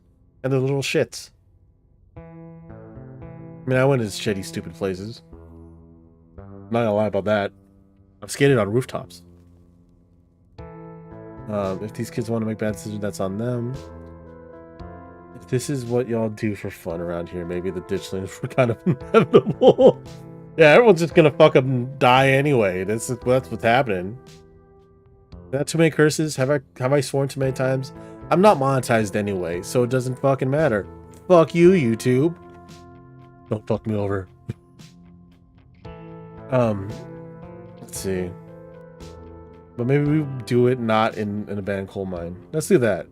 And they're little shits. I mean, I went to shitty, stupid places. I'm not gonna lie about that. I've skated on rooftops. If these kids want to make bad decisions, that's on them. If this is what y'all do for fun around here, maybe the ditchlings were kind of inevitable. Yeah, everyone's just gonna fucking die anyway. That's what's happening. Not too many curses. Have I sworn too many times? I'm not monetized anyway, so it doesn't fucking matter. Fuck you, YouTube. Don't fuck me over. Let's see. But maybe we do it not in an abandoned coal mine. Let's do that.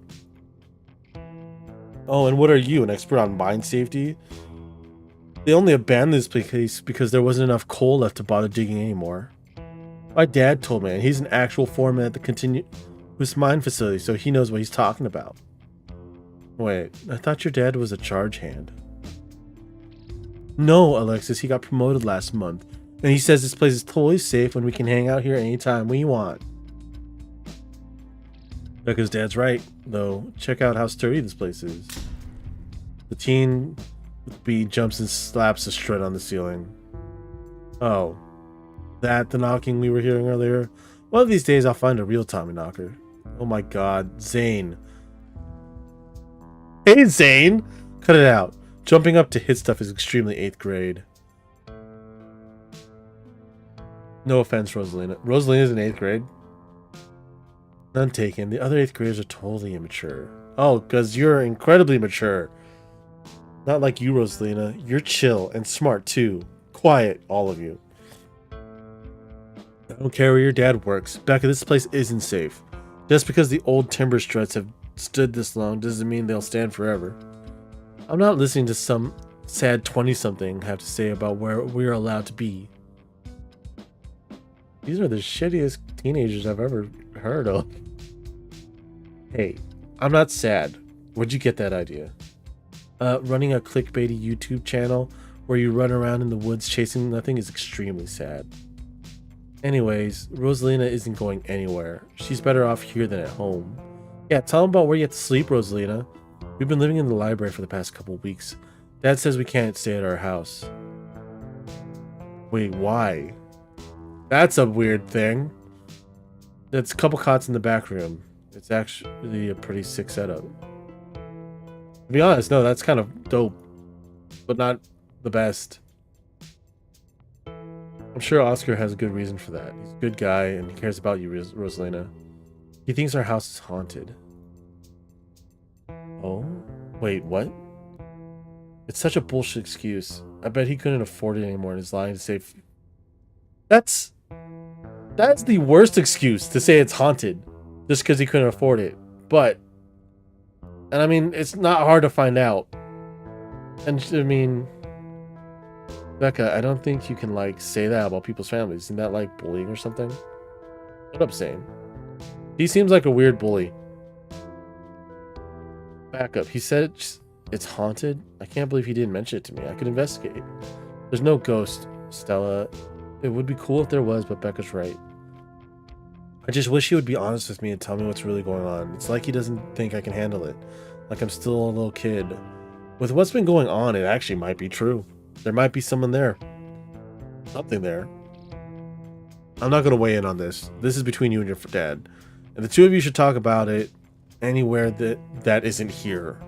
Oh, and what are you, an expert on mine safety? They only abandoned this place because there wasn't enough coal left to bother digging anymore. My dad told me, and he's an actual foreman at the continuous mine facility, so he knows what he's talking about. Wait, I thought your dad was a charge hand. No, Alexis, he got promoted last month, and he says this place is totally safe and we can hang out here anytime we want. Becca's dad's right, though. Check out how sturdy this place is. The teen with B jumps and slaps a strut on the ceiling. Oh. That the knocking we were hearing earlier? One of these days I'll find a real Tommy knocker. Oh my god, Zane. Hey Zane! Cut it out. Jumping up to hit stuff is extremely 8th grade. No offense, Rosalina. Rosalina's in 8th grade? None taken. The other 8th graders are totally immature. Oh, because you're incredibly mature. Not like you, Rosalina. You're chill and smart too. Quiet, all of you. I don't care where your dad works. Becca, this place isn't safe. Just because the old timber struts have stood this long doesn't mean they'll stand forever. I'm not listening to some sad 20-something have to say about where we're allowed to be. These are the shittiest teenagers I've ever heard of. Hey, I'm not sad. Where'd you get that idea? Running a clickbaity YouTube channel where you run around in the woods chasing nothing is extremely sad. Anyways, Rosalina isn't going anywhere. She's better off here than at home. Yeah, tell them about where you have to sleep, Rosalina. We've been living in the library for the past couple weeks. Dad says we can't stay at our house. Wait, why? That's a weird thing. That's a couple cots in the back room. It's actually a pretty sick setup. To be honest, no, that's kind of dope. But not the best. I'm sure Oscar has a good reason for that. He's a good guy and he cares about you, Rosalina. He thinks our house is haunted. Oh? Wait, what? It's such a bullshit excuse. I bet he couldn't afford it anymore and is lying to save... That's the worst excuse, to say it's haunted. Just because he couldn't afford it. But... And I mean, it's not hard to find out. And I mean... Becca, I don't think you can, like, say that about people's families. Isn't that, like, bullying or something? What up, Zane? He seems like a weird bully. Back up. He said it's haunted? I can't believe he didn't mention it to me. I could investigate. There's no ghost, Stella. It would be cool if there was, but Becca's right. I just wish he would be honest with me and tell me what's really going on. It's like he doesn't think I can handle it. Like I'm still a little kid. With what's been going on, it actually might be true. There might be someone there. Something there. I'm not going to weigh in on this. This is between you and your dad. And the two of you should talk about it anywhere that isn't here.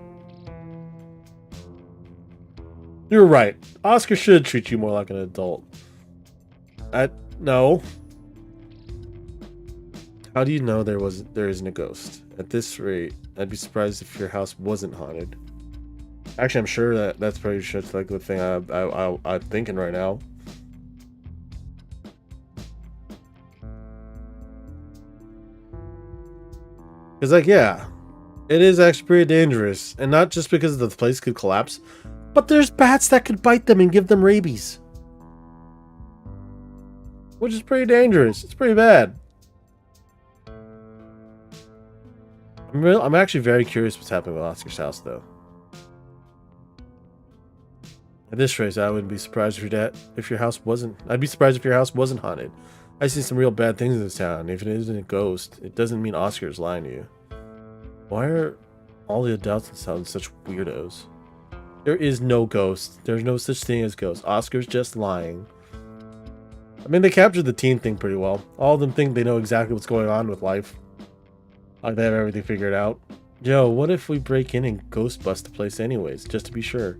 You're right. Oscar should treat you more like an adult. No. How do you know there isn't a ghost? At this rate, I'd be surprised if your house wasn't haunted. Actually, I'm sure that's pretty much like the thing I'm thinking right now. Because, like, yeah, it is actually pretty dangerous. And not just because the place could collapse, but there's bats that could bite them and give them rabies. Which is pretty dangerous. It's pretty bad. I'm actually very curious what's happening with Oscar's house, though. At this rate, I wouldn't be surprised if your house wasn't. I'd be surprised if your house wasn't haunted. I've seen some real bad things in this town. If it isn't a ghost, it doesn't mean Oscar is lying to you. Why are all the adults in town such weirdos? There is no ghost. There's no such thing as ghost. Oscar's just lying. I mean, they captured the teen thing pretty well. All of them think they know exactly what's going on with life. Like they have everything figured out. Yo, what if we break in and ghost bust the place anyways, just to be sure?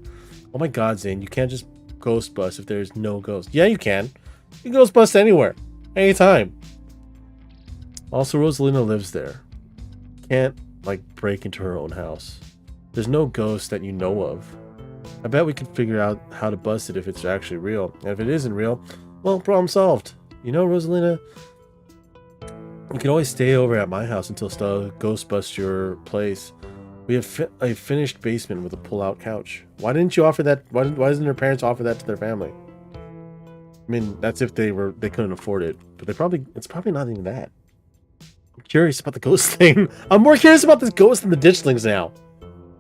Oh my god, Zane, you can't just ghost bust if there's no ghost. Yeah, you can. You can ghost bust anywhere. Anytime. Also, Rosalina lives there. Can't, like, break into her own house. There's no ghost that you know of. I bet we could figure out how to bust it if it's actually real. And if it isn't real, well, problem solved. You know, Rosalina, you can always stay over at my house until Stella ghost busts your place. We have a finished basement with a pull-out couch. Why didn't you offer that? Why doesn't her parents offer that to their family? I mean, that's if they couldn't afford it. But it's probably not even that. I'm curious about the ghost thing. I'm more curious about this ghost than the ditchlings now.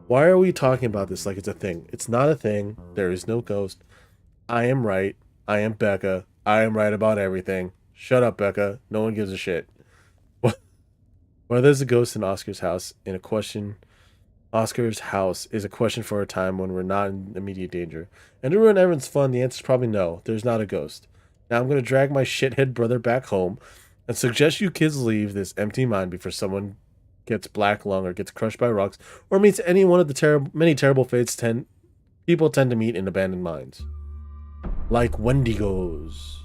Why are we talking about this like it's a thing? It's not a thing. There is no ghost. I am right. I am Becca. I am right about everything. Shut up, Becca. No one gives a shit. Whether there's a ghost in Oscar's house is a question for a time when we're not in immediate danger. And to ruin everyone's fun, the answer is probably no. There's not a ghost. Now I'm going to drag my shithead brother back home and suggest you kids leave this empty mine before someone gets black lung or gets crushed by rocks or meets any one of the many terrible fates people tend to meet in abandoned mines. Like Wendigos.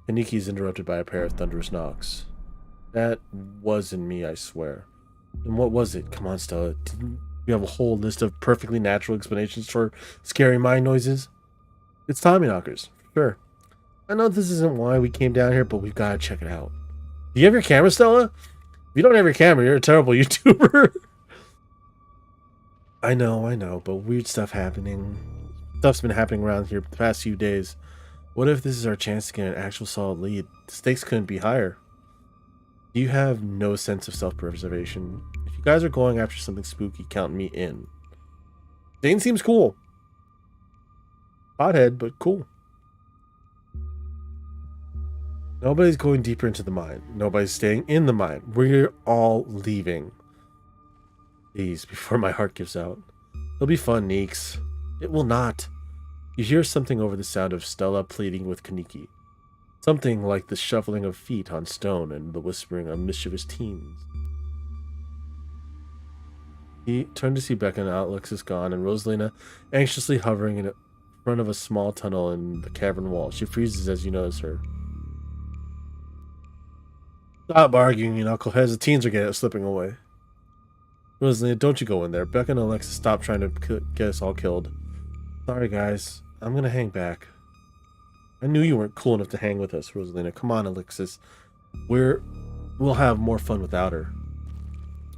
Kaniki is interrupted by a pair of thunderous knocks. That wasn't me, I swear. And what was it? Come on, Stella. Didn't you have a whole list of perfectly natural explanations for scary mine noises? It's Tommy knockers. Sure. I know this isn't why we came down here, but we've got to check it out. Do you have your camera, Stella? If you don't have your camera, you're a terrible YouTuber. I know, but weird stuff's been happening around here the past few days. What if this is our chance to get an actual solid lead? The stakes couldn't be higher. You have no sense of self-preservation. If you guys are going after something spooky, count me in. Zane seems cool. Hothead, but cool. Nobody's going deeper into the mine. Nobody's staying in the mine. We're all leaving. Please, before my heart gives out. It'll be fun, Neeks. It will not. You hear something over the sound of Stella pleading with Kaniki. Something like the shuffling of feet on stone and the whispering of mischievous teens. He turned to see Becca and Alex is gone, and Rosalina anxiously hovering in front of a small tunnel in the cavern wall. She freezes as you notice her. Stop arguing, you knuckleheads. The teens are slipping away. Rosalina, don't you go in there. Becca and Alexis, stop trying to get us all killed. Sorry, guys. I'm gonna hang back. I knew you weren't cool enough to hang with us, Rosalina. Come on, Alexis. We'll have more fun without her.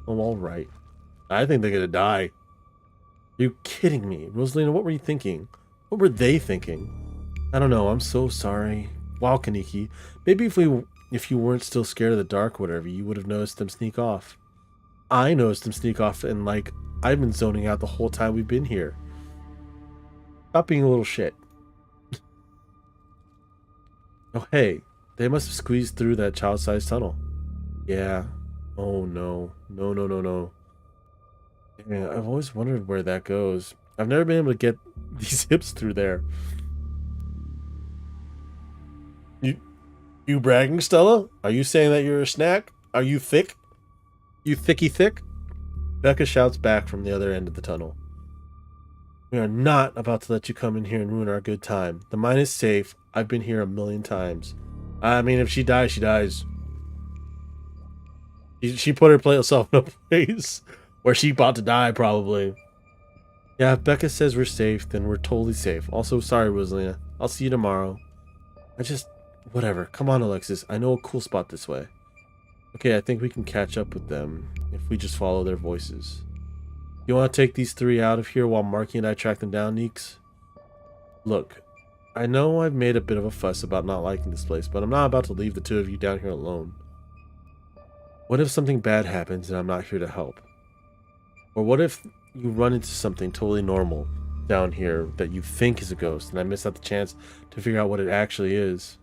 Oh, all right. I think they're gonna die. Are you kidding me? Rosalina, what were you thinking? What were they thinking? I don't know. I'm so sorry. Wow, Kaniki. Maybe if you weren't still scared of the dark or whatever, you would have noticed them sneak off. I noticed them sneak off, and like, I've been zoning out the whole time we've been here. Stop being a little shit. Oh, hey, they must have squeezed through that child-sized tunnel. Yeah. Oh, no. No. Yeah, I've always wondered where that goes. I've never been able to get these hips through there. You you bragging, Stella? Are you saying that you're a snack? Are you thick? You thicky thick? Becca shouts back from the other end of the tunnel. We are not about to let you come in here and ruin our good time. The mine is safe. I've been here a million times. I mean, if she dies, she dies. She put herself in a place where she about to die, probably. Yeah, if Becca says we're safe, then we're totally safe. Also, sorry, Rosalina. I'll see you tomorrow. Whatever. Come on, Alexis. I know a cool spot this way. Okay, I think we can catch up with them if we just follow their voices. You want to take these three out of here while Marky and I track them down, Neeks? Look, I know I've made a bit of a fuss about not liking this place, but I'm not about to leave the two of you down here alone. What if something bad happens and I'm not here to help? Or what if you run into something totally normal down here that you think is a ghost and I miss out the chance to figure out what it actually is?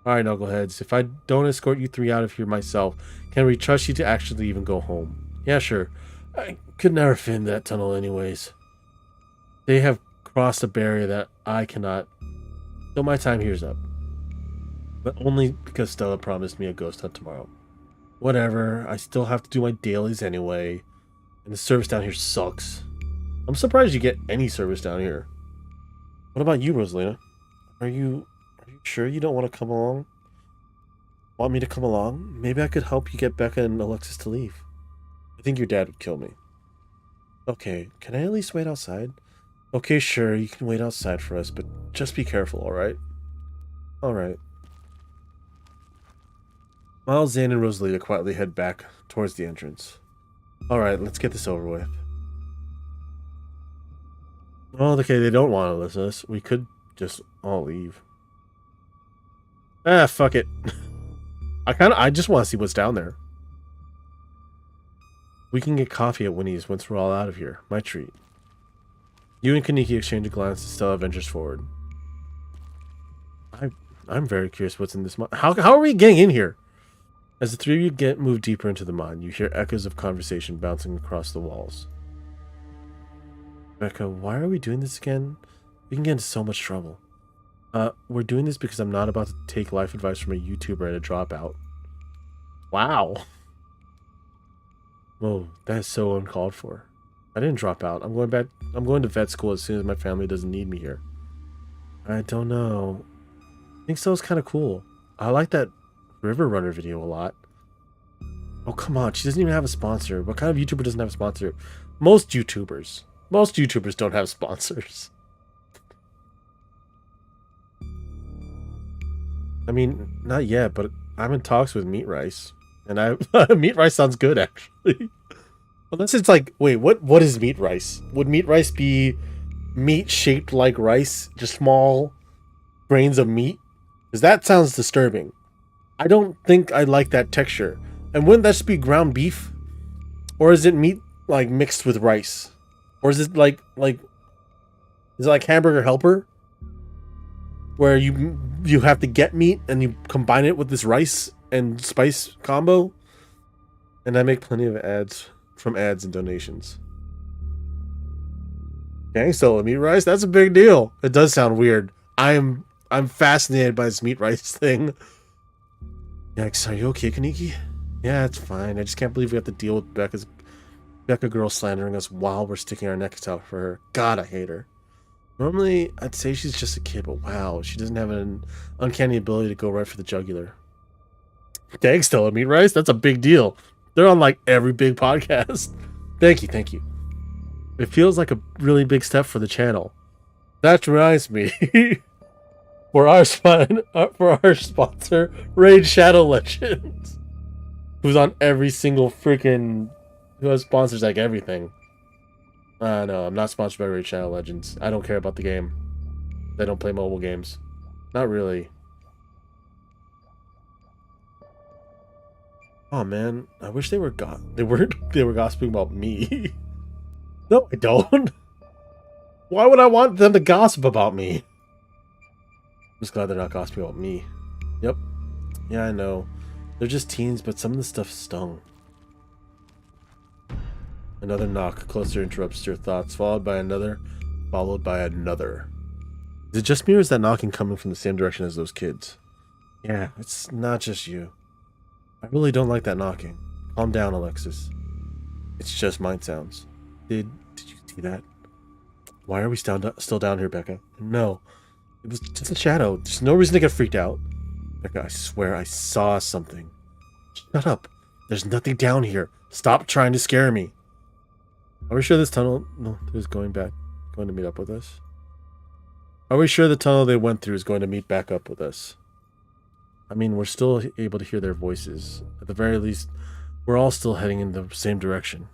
Alright, knuckleheads, if I don't escort you three out of here myself, can we trust you to actually even go home? Yeah, sure. I could never fit in that tunnel anyways. They have crossed a barrier that I cannot. So my time here's up. But only because Stella promised me a ghost hunt tomorrow. Whatever, I still have to do my dailies anyway. And the service down here sucks. I'm surprised you get any service down here. What about you, Rosalina? Are you sure you don't want to come along? Want me to come along? Maybe I could help you get Becca and Alexis to leave. I think your dad would kill me. Okay, can I at least wait outside? Okay, sure, you can wait outside for us, but just be careful, alright? Alright. Miles, Zane, and Rosalina quietly head back towards the entrance. Alright, let's get this over with. Oh, okay, they don't want to listen to us. We could just all leave. Ah, fuck it. I just want to see what's down there. We can get coffee at Winnie's once we're all out of here. My treat. You and Kaneki exchange a glance as Stella ventures forward. I'm very curious what's in this mine. How are we getting in here? As the three of you move deeper into the mine, you hear echoes of conversation bouncing across the walls. Becca, why are we doing this again? We can get into so much trouble. We're doing this because I'm not about to take life advice from a YouTuber and a dropout. Wow. Oh, that is so uncalled for. I didn't drop out. I'm going to vet school as soon as my family doesn't need me here. I don't know. I think so. It's kind of cool. I like that River Runner video a lot. Oh, come on. She doesn't even have a sponsor. What kind of YouTuber doesn't have a sponsor? Most YouTubers don't have sponsors. I mean, not yet, but I'm in talks with Meat Rice. And Meat Rice sounds good, actually. Unless it's like, wait, what is Meat Rice? Would Meat Rice be meat shaped like rice? Just small grains of meat? Because that sounds disturbing. I don't think I like that texture. And wouldn't that just be ground beef? Or is it meat like mixed with rice? Or is it like is it like Hamburger Helper? Where you have to get meat and you combine it with this rice and spice combo? And I make plenty of ads and donations. Gang solo Meat Rice? That's a big deal. It does sound weird. I'm fascinated by this Meat Rice thing. Yikes, are you okay, Kaneki? Yeah, it's fine. I just can't believe we have to deal with Becca girl slandering us while we're sticking our necks out for her. God, I hate her. Normally, I'd say she's just a kid, but wow, she doesn't have an uncanny ability to go right for the jugular. Thanks, Stella Meat Rice. That's a big deal. They're on like every big podcast. Thank you. It feels like a really big step for the channel. That reminds me. for our sponsor, Raid Shadow Legends, who's on every single freaking, who has sponsors like everything. No, I'm not sponsored by Raid Shadow Legends. I don't care about the game. They don't play mobile games. Not really. Oh man, I wish they were gossiping about me. No, I don't. Why would I want them to gossip about me? I'm just glad they're not gossiping about me. Yep. Yeah, I know. They're just teens, but some of the stuff stung. Another knock closer interrupts your thoughts, followed by another, followed by another. Is it just me, or is that knocking coming from the same direction as those kids? Yeah, it's not just you. I really don't like that knocking. Calm down, Alexis. It's just mind sounds. Did you see that? Why are we still down here, Becca? No. It was just a shadow. There's no reason to get freaked out. Becca, I swear I saw something. Shut up. There's nothing down here. Stop trying to scare me. Are we sure this tunnel is going to meet up with us? Are we sure the tunnel they went through is going to meet back up with us? I mean, we're still able to hear their voices. At the very least, we're all still heading in the same direction.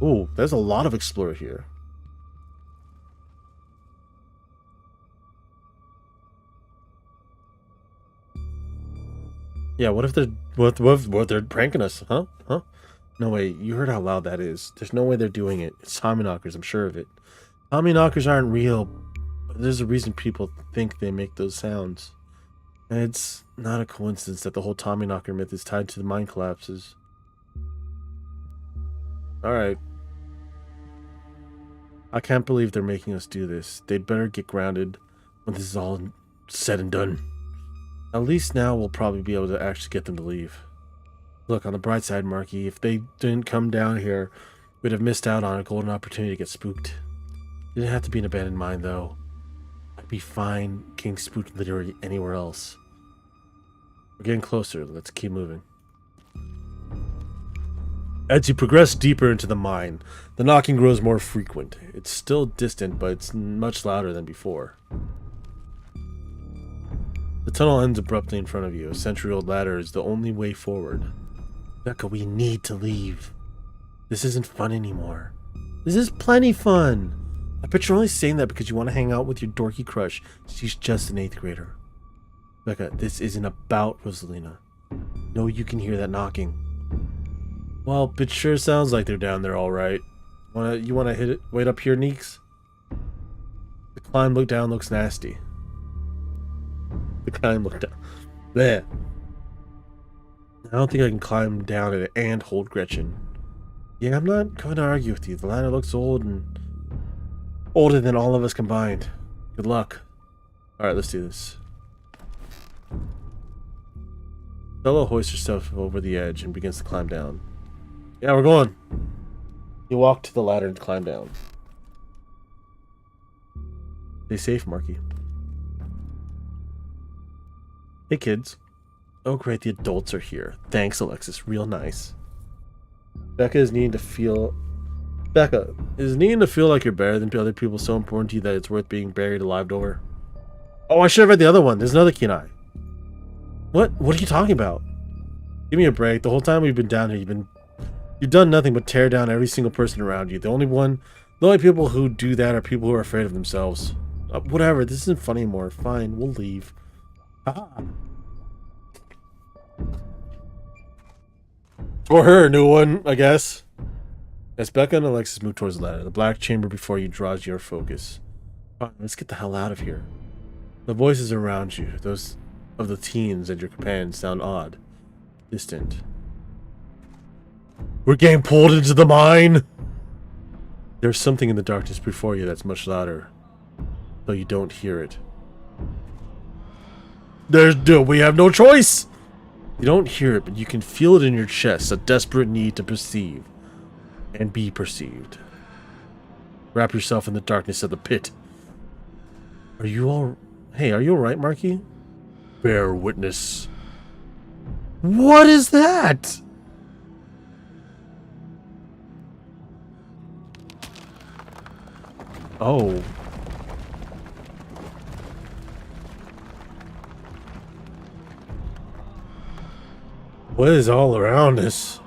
Ooh, there's a lot of explore here. Yeah, what if they're pranking us, huh? No way, you heard how loud that is. There's no way they're doing it. It's Tommyknockers, I'm sure of it. Tommyknockers aren't real, but there's a reason people think they make those sounds. And it's not a coincidence that the whole Tommyknocker myth is tied to the mine collapses. Alright. I can't believe they're making us do this. They'd better get grounded when this is all said and done. At least now we'll probably be able to actually get them to leave. Look, on the bright side, Marky, if they didn't come down here, we'd have missed out on a golden opportunity to get spooked. Didn't have to be an abandoned mine, though. I'd be fine getting spooked literally anywhere else. We're getting closer. Let's keep moving. As you progress deeper into the mine, the knocking grows more frequent. It's still distant, but it's much louder than before. The tunnel ends abruptly in front of you. A century-old ladder is the only way forward. Becca, we need to leave. This isn't fun anymore. This is plenty fun. I bet you're only saying that because you want to hang out with your dorky crush. She's just an 8th grader. Becca, this isn't about Rosalina. No, you can hear that knocking. Well, it sure sounds like they're down there all right. You wanna hit it? Wait up here, Neeks? The climb look down looks nasty. The climb look down. There. I don't think I can climb down it and hold Gretchen. Yeah, I'm not going to argue with you. The ladder looks old and older than all of us combined. Good luck. Alright, let's do this. Bella hoists herself over the edge and begins to climb down. Yeah, we're going. You walk to the ladder and climb down. Stay safe, Marky. Hey, kids. Oh, great, the adults are here. Thanks, Alexis. Real nice. Becca is needing to feel like you're better than other people so important to you that it's worth being buried alive over? Oh, I should have read the other one. There's another Kenai. What are you talking about? Give me a break. The whole time we've been down here, you've done nothing but tear down every single person around you. The only people who do that are people who are afraid of themselves. Whatever, this isn't funny anymore. Fine, we'll leave. Haha. For her, new one, I guess. As Becca and Alexis move towards the ladder, the black chamber before you draws your focus. Fine, let's get the hell out of here. The voices around you, those of the teens and your companions, sound odd, distant. We're getting pulled into the mine! There's something in the darkness before you that's much louder, though you don't hear it. We have no choice! You don't hear it, but you can feel it in your chest, a desperate need to perceive and be perceived. Wrap yourself in the darkness of the pit. Are you alright, Marky? Bear witness. What is that? Oh. What is all around us?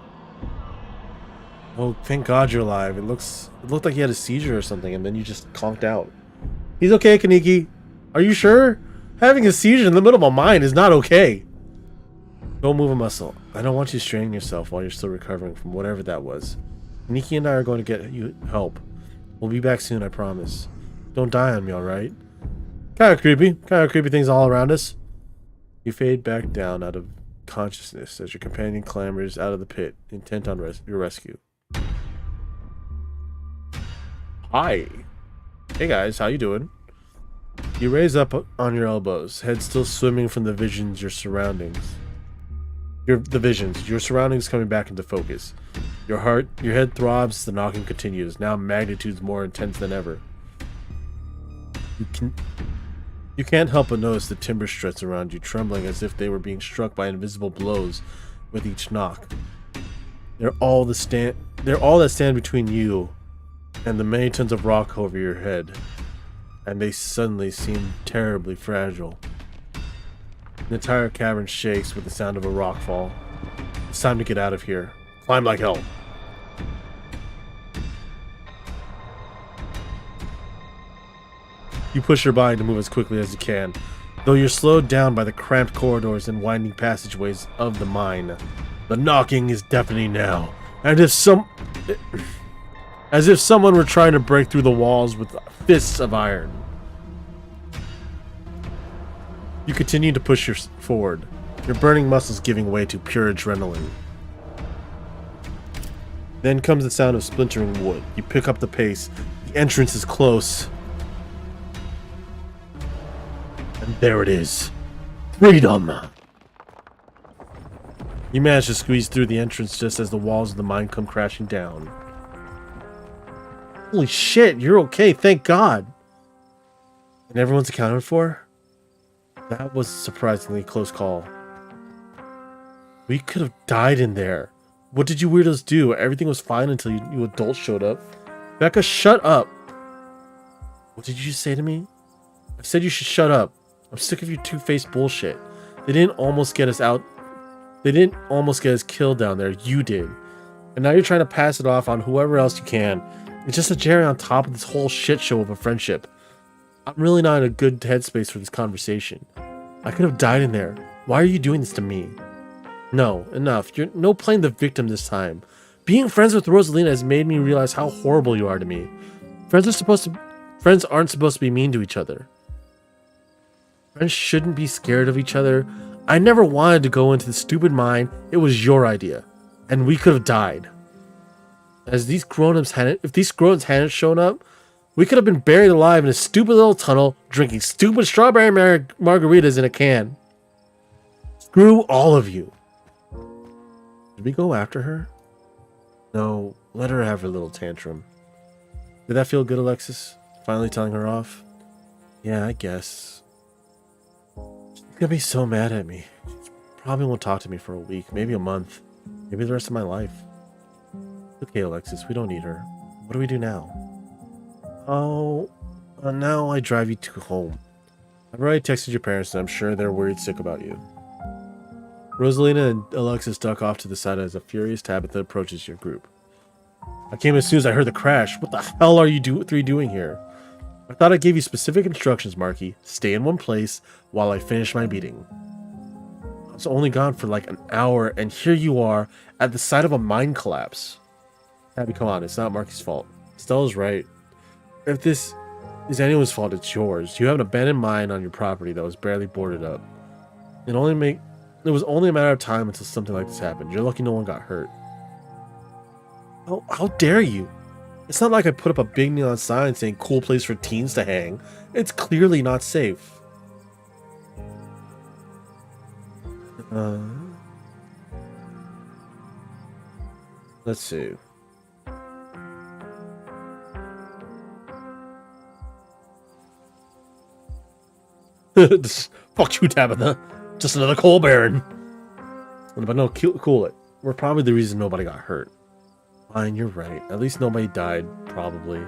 Oh, thank God you're alive. It looked like he had a seizure or something, and then you just conked out. He's okay, Kaneki. Are you sure? Having a seizure in the middle of a mine is not okay. Don't move a muscle. I don't want you straining yourself while you're still recovering from whatever that was. Kaneki and I are going to get you help. We'll be back soon, I promise. Don't die on me, alright? Kinda creepy things all around us. You fade back down out of consciousness as your companion clambers out of the pit, intent on your rescue. Hi. Hey guys, how you doing? You raise up on your elbows, head still swimming from the visions, your surroundings. Your surroundings coming back into focus. Your head throbs as the knocking continues, now magnitudes more intense than ever. You can't help but notice the timber struts around you trembling as if they were being struck by invisible blows with each knock. They're all that stand between you and the many tons of rock over your head, and they suddenly seem terribly fragile. The entire cavern shakes with the sound of a rock fall. It's time to get out of here. Climb like hell. You push your body to move as quickly as you can, though you're slowed down by the cramped corridors and winding passageways of the mine. The knocking is deafening now, and as if someone were trying to break through the walls with fists of iron. You continue to push forward, your burning muscles giving way to pure adrenaline. Then comes the sound of splintering wood. You pick up the pace. The entrance is close. And there it is. Freedom! You manage to squeeze through the entrance just as the walls of the mine come crashing down. Holy shit, you're okay, thank God! And everyone's accounted for? That was a surprisingly close call. We could have died in there. What did you weirdos do? Everything was fine until you adults showed up. Becca, shut up! What did you just say to me? I said you should shut up. I'm sick of your two-faced bullshit. They didn't almost get us out. They didn't almost get us killed down there. You did. And now you're trying to pass it off on whoever else you can. It's just a cherry on top of this whole shit show of a friendship. I'm really not in a good headspace for this conversation. I could have died in there. Why are you doing this to me? No, enough. You're no playing the victim this time. Being friends with Rosalina has made me realize how horrible you are to me. Friends aren't supposed to be mean to each other. Friends shouldn't be scared of each other. I never wanted to go into the stupid mine. It was your idea. And we could have died. If these grown-ups hadn't shown up, we could have been buried alive in a stupid little tunnel, drinking stupid strawberry margaritas in a can. Screw all of you. Did we go after her? No, let her have her little tantrum. Did that feel good, Alexis? Finally telling her off? Yeah, I guess. She's gonna be so mad at me. She probably won't talk to me for a week, maybe a month, maybe the rest of my life. Okay, Alexis, we don't need her. What do we do now? Oh, now I drive you to home. I've already texted your parents and I'm sure they're worried sick about you. Rosalina and Alexis duck off to the side as a furious Tabitha approaches your group. I came as soon as I heard the crash. What the hell are you three doing here? I thought I gave you specific instructions, Marky. Stay in one place while I finish my beating. I was only gone for like an hour and here you are at the site of a mine collapse. Abby, come on, it's not Marky's fault. Stella's right. If this is anyone's fault, it's yours. You have an abandoned mine on your property that was barely boarded up. It was only a matter of time until something like this happened. You're lucky no one got hurt. How dare you? It's not like I put up a big neon sign saying cool place for teens to hang. It's clearly not safe. Let's see. Fuck you, Tabitha. Just another coal baron. But no, cool it. We're probably the reason nobody got hurt. Fine, you're right. At least nobody died, probably.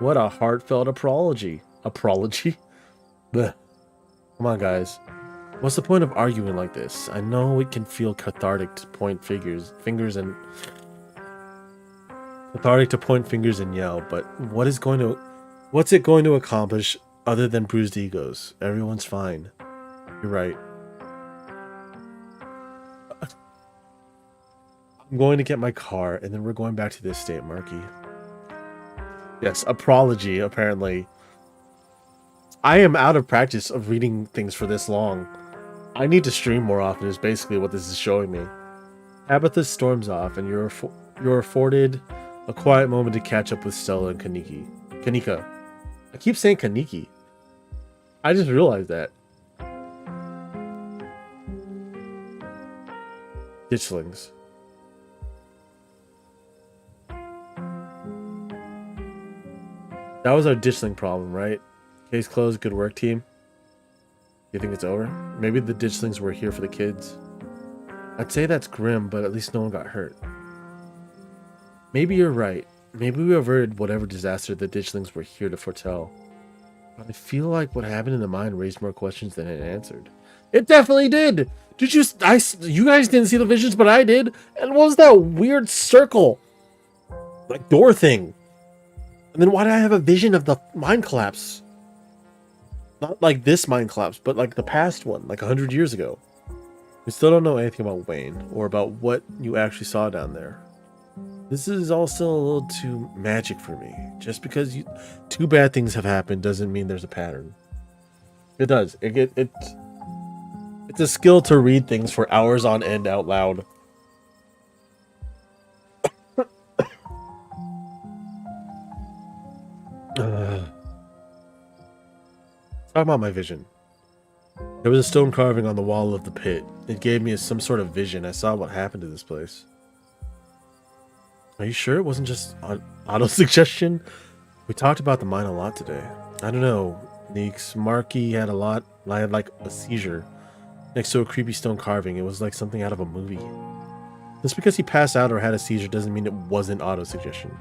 What a heartfelt apology. Apology? Blech. Come on, guys. What's the point of arguing like this? I know it can feel cathartic to point fingers and yell, but what's it going to accomplish other than bruised egos? Everyone's fine. You're right. I'm going to get my car, and then we're going back to the estate, Marky. Yes, apology, apparently. I am out of practice of reading things for this long. I need to stream more often is basically what this is showing me. Tabitha storms off, and you're afforded a quiet moment to catch up with Stella and Kanika. I keep saying Kaniki. I just realized that. Ditchlings. That was our ditchling problem, right? Case closed, good work, team. You think it's over? Maybe the ditchlings were here for the kids. I'd say that's grim, but at least no one got hurt. Maybe you're right. Maybe we averted whatever disaster the ditchlings were here to foretell. But I feel like what happened in the mine raised more questions than it answered. It definitely did! Did you... you guys didn't see the visions, but I did! And what was that weird circle? Like door thing? And then why did I have a vision of the mine collapse? Not like this mine collapse, but like the past one, like 100 years ago. We still don't know anything about Wayne, or about what you actually saw down there. This is all still a little too magic for me. Just because two bad things have happened doesn't mean there's a pattern. It does. It's a skill to read things for hours on end out loud. Talk about my vision. There was a stone carving on the wall of the pit. It gave me some sort of vision. I saw what happened to this place. Are you sure it wasn't just auto-suggestion? We talked about the mine a lot today. I don't know. Neeks, Marky had like a seizure next to a creepy stone carving. It was like something out of a movie. Just because he passed out or had a seizure doesn't mean it wasn't auto-suggestion.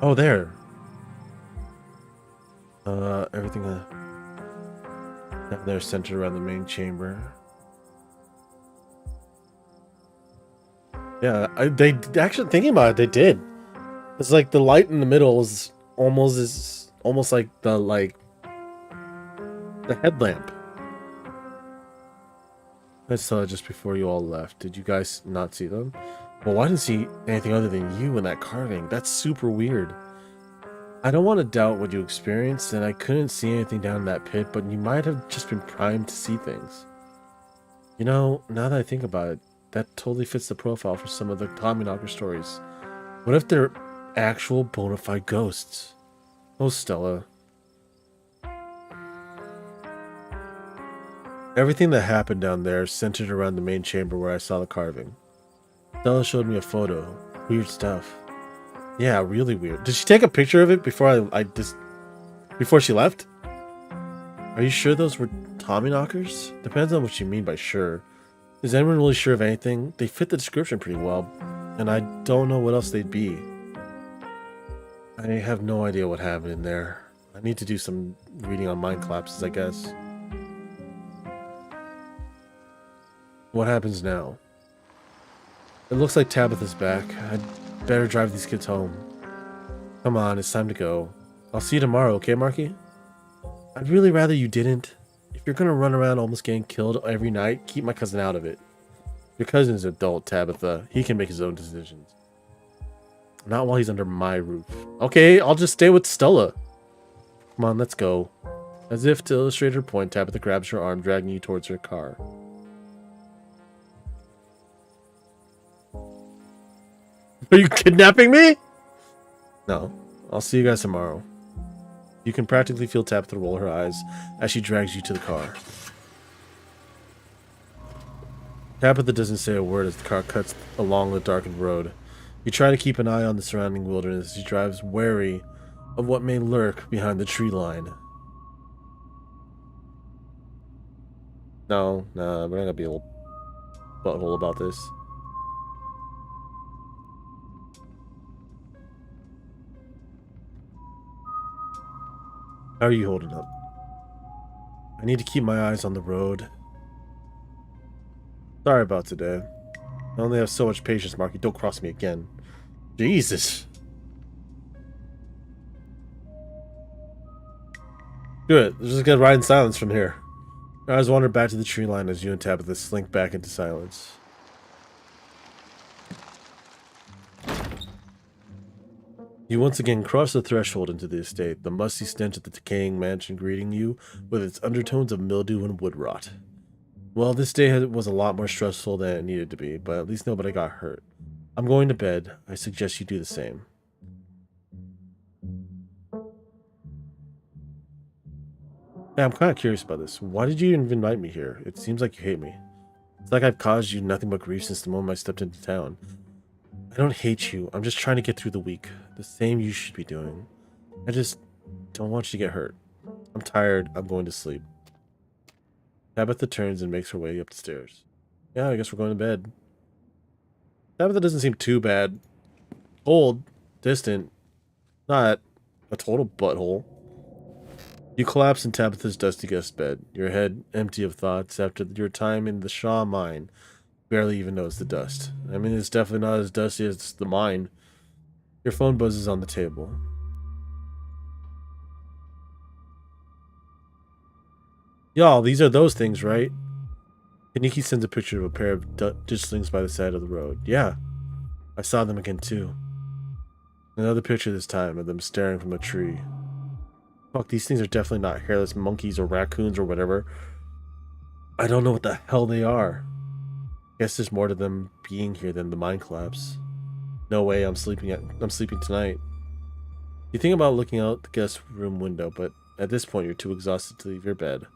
Oh, there. Everything they're centered around the main chamber. Yeah, they actually thinking about it. They did. It's like the light in the middle is almost like the headlamp. I saw it just before you all left. Did you guys not see them? Well, I didn't see anything other than you in that carving. That's super weird. I don't want to doubt what you experienced, and I couldn't see anything down in that pit, but you might have just been primed to see things. You know, now that I think about it, that totally fits the profile for some of the Tommyknocker stories. What if they're actual bona fide ghosts? Oh, Stella. Everything that happened down there centered around the main chamber where I saw the carving. Stella showed me a photo. Weird stuff. Yeah, really weird. Did she take a picture of it before before she left? Are you sure those were Tommyknockers? Depends on what you mean by sure. Is anyone really sure of anything? They fit the description pretty well, and I don't know what else they'd be. I have no idea what happened in there. I need to do some reading on mind collapses, I guess. What happens now? It looks like Tabitha's back. I'd better drive these kids home. Come on, it's time to go. I'll see you tomorrow, okay, Marky? I'd really rather you didn't. If you're gonna run around almost getting killed every night, keep my cousin out of it. Your cousin's an adult, Tabitha. He can make his own decisions. Not while he's under my roof. Okay, I'll just stay with Stella. Come on, let's go. As if to illustrate her point, Tabitha grabs her arm, dragging you towards her car. Are you kidnapping me? No. I'll see you guys tomorrow. You can practically feel Tabitha roll her eyes as she drags you to the car. Tabitha doesn't say a word as the car cuts along the darkened road. You try to keep an eye on the surrounding wilderness as she drives wary of what may lurk behind the tree line. No, nah, we're not gonna be a little butthole about this. How are you holding up? I need to keep my eyes on the road. Sorry about today. I only have so much patience, Marky. Don't cross me again. Jesus. Good. Let's just get right in silence from here. Your eyes wander back to the tree line as you and Tabitha slink back into silence. You once again cross the threshold into the estate, the musty stench of the decaying mansion greeting you with its undertones of mildew and wood rot. Well, this day was a lot more stressful than it needed to be, but at least nobody got hurt. I'm going to bed. I suggest you do the same. Yeah, I'm kind of curious about this. Why did you even invite me here? It seems like you hate me. It's like I've caused you nothing but grief since the moment I stepped into town. I don't hate you. I'm just trying to get through the week. The same you should be doing. I just don't want you to get hurt. I'm tired. I'm going to sleep. Tabitha turns and makes her way up the stairs. Yeah, I guess we're going to bed. Tabitha doesn't seem too bad. Cold, distant, not a total butthole. You collapse in Tabitha's dusty guest bed, your head empty of thoughts after your time in the Shaw mine. Barely even notice the dust. I mean, it's definitely not as dusty as the mine. Your phone buzzes on the table. Y'all, these are those things, right? Kaniki sends a picture of a pair of ditchlings by the side of the road. Yeah, I saw them again too. Another picture this time of them staring from a tree. Fuck, these things are definitely not hairless monkeys or raccoons or whatever. I don't know what the hell they are. Guess there's more to them being here than the mine collapse. No way, I'm sleeping tonight. You think about looking out the guest room window, but at this point you're too exhausted to leave your bed.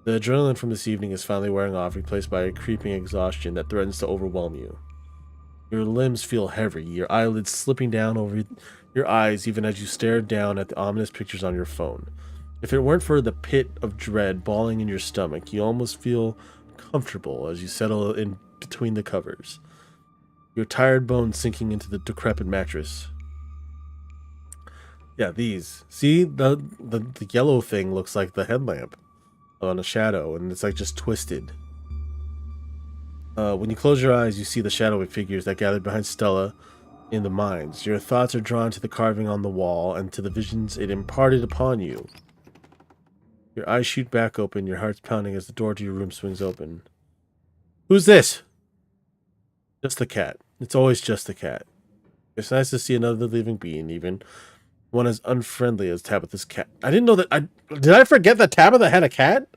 The adrenaline from this evening is finally wearing off, replaced by a creeping exhaustion that threatens to overwhelm you. Your limbs feel heavy, your eyelids slipping down over your eyes even as you stare down at the ominous pictures on your phone. If it weren't for the pit of dread balling in your stomach, you almost feel comfortable as you settle in between the covers. Your tired bones sinking into the decrepit mattress. Yeah, these. See, the yellow thing looks like the headlamp on a shadow, and it's like just twisted. When you close your eyes, you see the shadowy figures that gathered behind Stella in the mines. Your thoughts are drawn to the carving on the wall and to the visions it imparted upon you. Your eyes shoot back open, your heart's pounding as the door to your room swings open. Who's this? Just the cat. It's always just the cat. It's nice to see another living being, even one as unfriendly as Tabitha's cat. I didn't know that. Did I forget that Tabitha had a cat?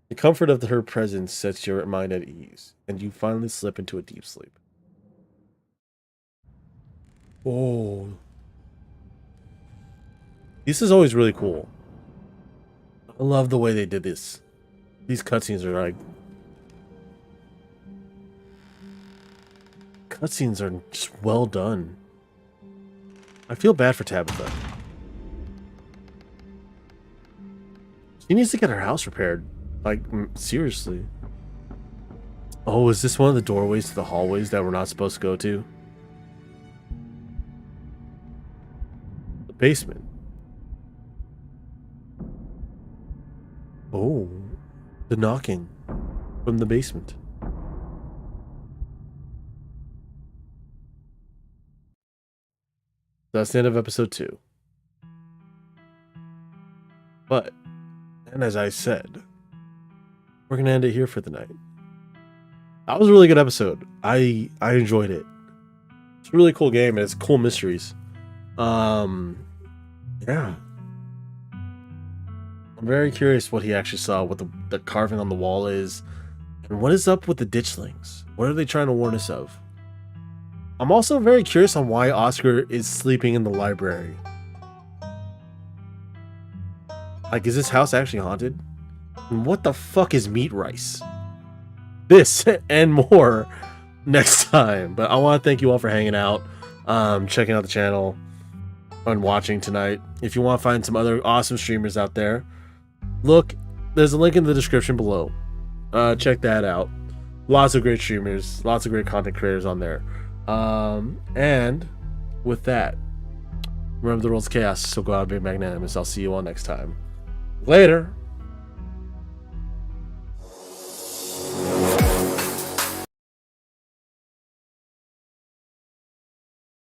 The comfort of her presence sets your mind at ease, and you finally slip into a deep sleep. Oh. This is always really cool. I love the way they did this. These cutscenes are like... Cutscenes are just well done. I feel bad for Tabitha. She needs to get her house repaired. Like, seriously. Oh, is this one of the doorways to the hallways that we're not supposed to go to? The basement. Oh, the knocking from the basement. That's the end of episode 2. But, and as I said, we're going to end it here for the night. That was a really good episode. I enjoyed it. It's a really cool game and it's cool mysteries. Yeah. I'm very curious what he actually saw, what the carving on the wall is, and what is up with the ditchlings. What are they trying to warn us of? I'm also very curious on why Oscar is sleeping in the library. Like, is this house actually haunted? And what the fuck is meat rice? This and more next time. But I want to thank you all for hanging out, checking out the channel, and watching tonight. If you want to find some other awesome streamers out there, look, there's a link in the description below. Check that out. Lots of great streamers, lots of great content creators on there. And with that, remember the world's chaos, so go out and be magnanimous. I'll see you all next time. Later.